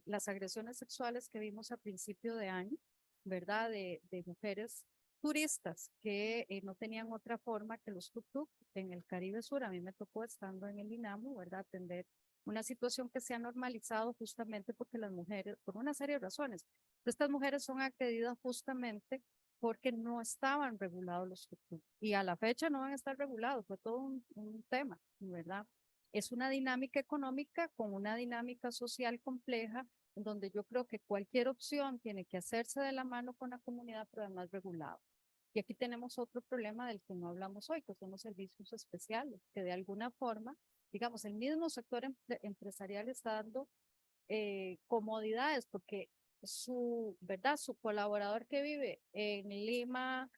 S2: las agresiones sexuales que vimos a principio de año, ¿verdad? De mujeres turistas que no tenían otra forma que los tuk-tuk en el Caribe Sur. A mí me tocó estando en el INAMU, ¿verdad? Atender una situación que se ha normalizado justamente porque las mujeres, por una serie de razones, estas mujeres son agredidas justamente porque no estaban regulados los tuk-tuk y a la fecha no van a estar regulados, fue todo un tema, ¿verdad? Es una dinámica económica con una dinámica social compleja, en donde yo creo que cualquier opción tiene que hacerse de la mano con la comunidad, pero además regulado. Y aquí tenemos otro problema del que no hablamos hoy, que son los servicios especiales, que de alguna forma, digamos, el mismo sector empresarial está dando comodidades, porque ¿verdad? Su colaborador que vive en Lima,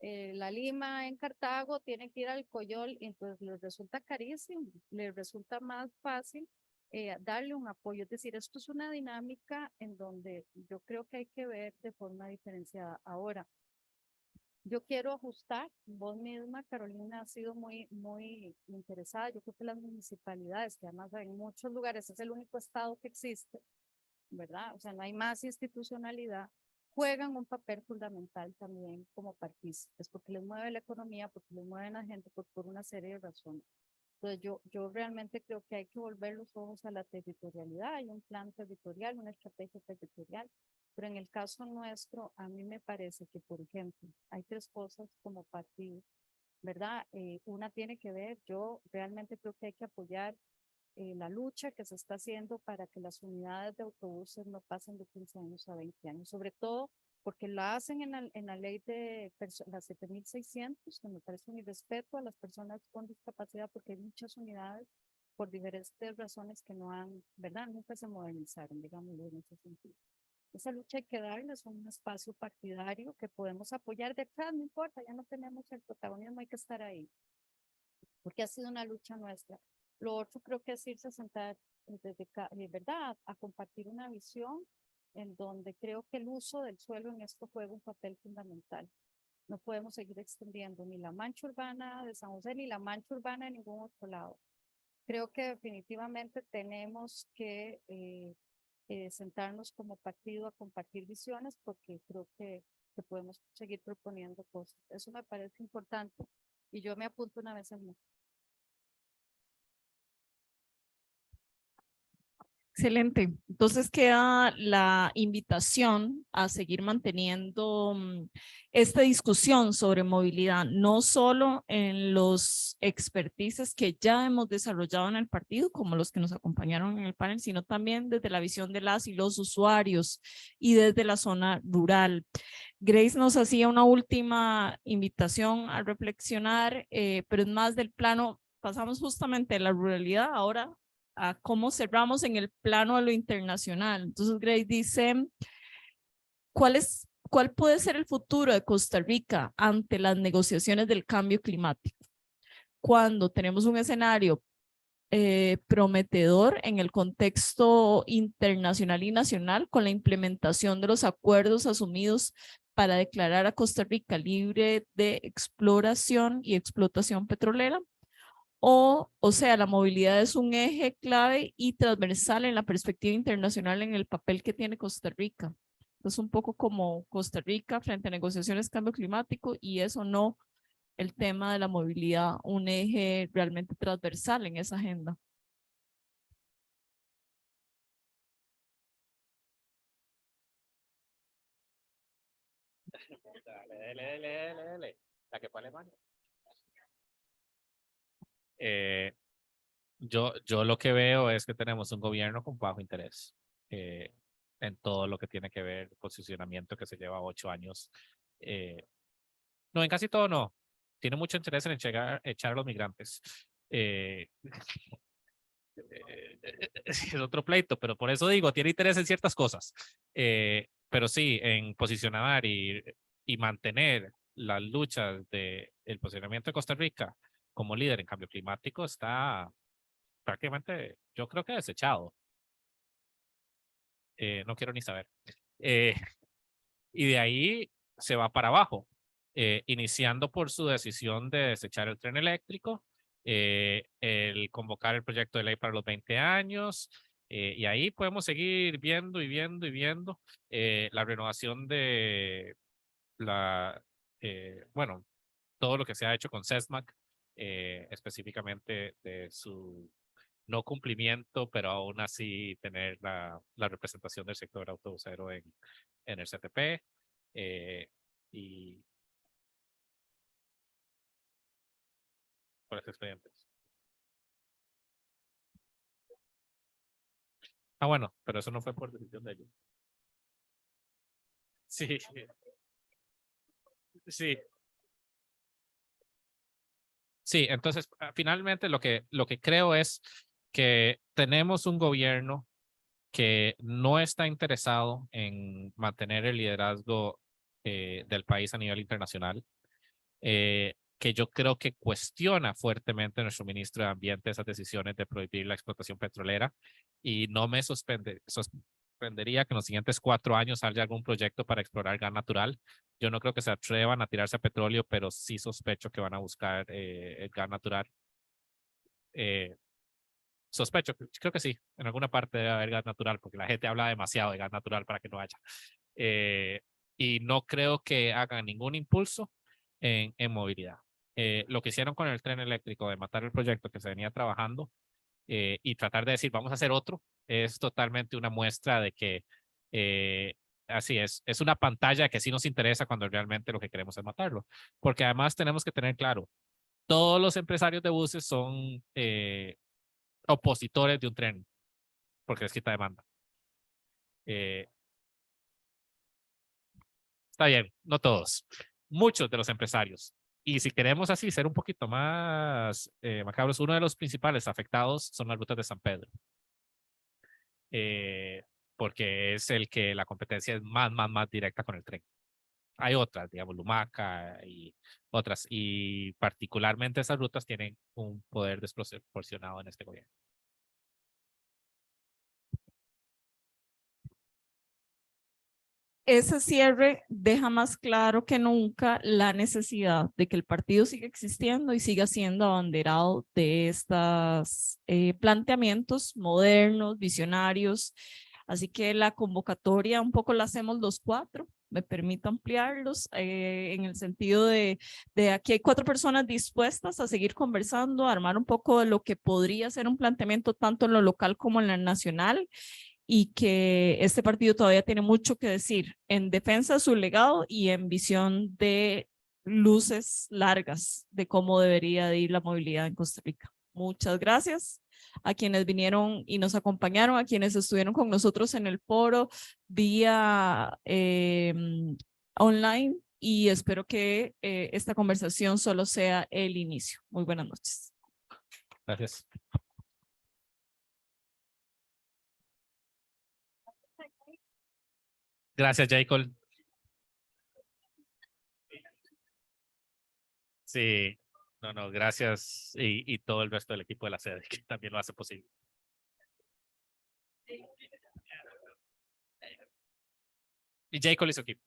S2: la Lima en Cartago, tiene que ir al Coyol, y entonces les resulta carísimo, les resulta más fácil darle un apoyo. Es decir, esto es una dinámica en donde yo creo que hay que ver de forma diferenciada. Ahora, Yo quiero ajustar, vos misma, Carolina, ha sido muy interesada. Yo creo que las municipalidades, que además en muchos lugares es el único estado que existe, ¿verdad? O sea, no hay más institucionalidad, juegan un papel fundamental también como partícipes, porque les mueve la economía, porque les mueve la gente, por una serie de razones. Entonces, yo realmente creo que hay que volver los ojos a la territorialidad. Hay un plan territorial, una estrategia territorial, pero en el caso nuestro, a mí me parece que, por ejemplo, hay tres cosas como partido, ¿verdad? Una tiene que ver, yo realmente creo que hay que apoyar la lucha que se está haciendo para que las unidades de autobuses no pasen de 15 años a 20 años, sobre todo porque la hacen en la ley de las 7.600, que me parece un irrespeto a las personas con discapacidad, porque hay muchas unidades por diferentes razones que no han, ¿verdad? Nunca se modernizaron, digamos, en ese sentido. Esa lucha hay que darles un espacio partidario que podemos apoyar detrás, no importa, ya no tenemos el protagonismo, hay que estar ahí, porque ha sido una lucha nuestra. Lo otro creo que es irse a sentar, ¿verdad? A compartir una visión en donde creo que el uso del suelo en esto juega un papel fundamental. No podemos seguir extendiendo ni la mancha urbana de San José ni la mancha urbana de ningún otro lado. Creo que definitivamente tenemos que sentarnos como partido a compartir visiones porque creo que podemos seguir proponiendo cosas. Eso me parece importante y yo me apunto una vez al mes.
S1: Excelente. Entonces queda la invitación a seguir manteniendo esta discusión sobre movilidad, no solo en los expertices que ya hemos desarrollado en el partido, como los que nos acompañaron en el panel, sino también desde la visión de las y los usuarios y desde la zona rural. Grace nos hacía una última invitación a reflexionar, pero es más del plano, pasamos justamente de la ruralidad ahora a cómo cerramos en el plano de lo internacional. Entonces Grace dice, ¿cuál puede ser el futuro de Costa Rica ante las negociaciones del cambio climático? Cuando tenemos un escenario prometedor en el contexto internacional y nacional con la implementación de los acuerdos asumidos para declarar a Costa Rica libre de exploración y explotación petrolera. O sea, la movilidad es un eje clave y transversal en la perspectiva internacional en el papel que tiene Costa Rica. Es un poco como Costa Rica frente a negociaciones de cambio climático y eso no el tema de la movilidad, un eje realmente transversal en esa agenda.
S3: Dale. La que fue Alemania. Yo lo que veo es que tenemos un gobierno con bajo interés en todo lo que tiene que ver posicionamiento que se lleva 8 años. No, en casi todo no. Tiene mucho interés en echar a los migrantes. Es otro pleito, pero por eso digo, tiene interés en ciertas cosas. Pero sí, en posicionar y mantener las luchas del posicionamiento de Costa Rica como líder en cambio climático está prácticamente, yo creo que desechado. No quiero ni saber. Y de ahí se va para abajo, iniciando por su decisión de desechar el tren eléctrico, el convocar el proyecto de ley para los 20 años, y ahí podemos seguir viendo y viendo y viendo la renovación de bueno, todo lo que se ha hecho con SESMAC, específicamente de su no cumplimiento, pero aún así tener la representación del sector autobusero en el CTP. Y por esos expedientes. Bueno, pero eso no fue por decisión de ellos. Sí, sí. Sí, entonces finalmente lo que creo es que tenemos un gobierno que no está interesado en mantener el liderazgo del país a nivel internacional, que yo creo que cuestiona fuertemente nuestro ministro de Ambiente esas decisiones de prohibir la explotación petrolera y no me sorprendería que en los siguientes 4 años haya algún proyecto para explorar gas natural. Yo no creo que se atrevan a tirarse a petróleo, pero sí sospecho que van a buscar el gas natural. Sospecho, creo que sí, en alguna parte debe haber gas natural, porque la gente habla demasiado de gas natural para que no haya. Y no creo que hagan ningún impulso en movilidad. Lo que hicieron con el tren eléctrico de matar el proyecto que se venía trabajando y tratar de decir vamos a hacer otro, es totalmente una muestra de que así es una pantalla que sí nos interesa cuando realmente lo que queremos es matarlo. Porque además tenemos que tener claro, todos los empresarios de buses son opositores de un tren, porque les quita demanda. Está bien, no todos, muchos de los empresarios. Y si queremos así ser un poquito más macabros, uno de los principales afectados son las rutas de San Pedro. Porque es el que la competencia es más directa con el tren. Hay otras, digamos, Lumaca y otras, y particularmente esas rutas tienen un poder desproporcionado en este gobierno.
S1: Ese cierre deja más claro que nunca la necesidad de que el partido siga existiendo y siga siendo abanderado de estos planteamientos modernos, visionarios. Así que la convocatoria un poco la hacemos los 4. Me permito ampliarlos en el sentido de aquí hay 4 personas dispuestas a seguir conversando, a armar un poco de lo que podría ser un planteamiento tanto en lo local como en lo nacional, y que este partido todavía tiene mucho que decir en defensa de su legado y en visión de luces largas de cómo debería de ir la movilidad en Costa Rica. Muchas gracias a quienes vinieron y nos acompañaron, a quienes estuvieron con nosotros en el foro vía online, y espero que esta conversación solo sea el inicio. Muy buenas noches.
S3: Gracias. Gracias, Jacob. Sí, no, gracias y todo el resto del equipo de la sede que también lo hace posible. Y Jacob y su equipo.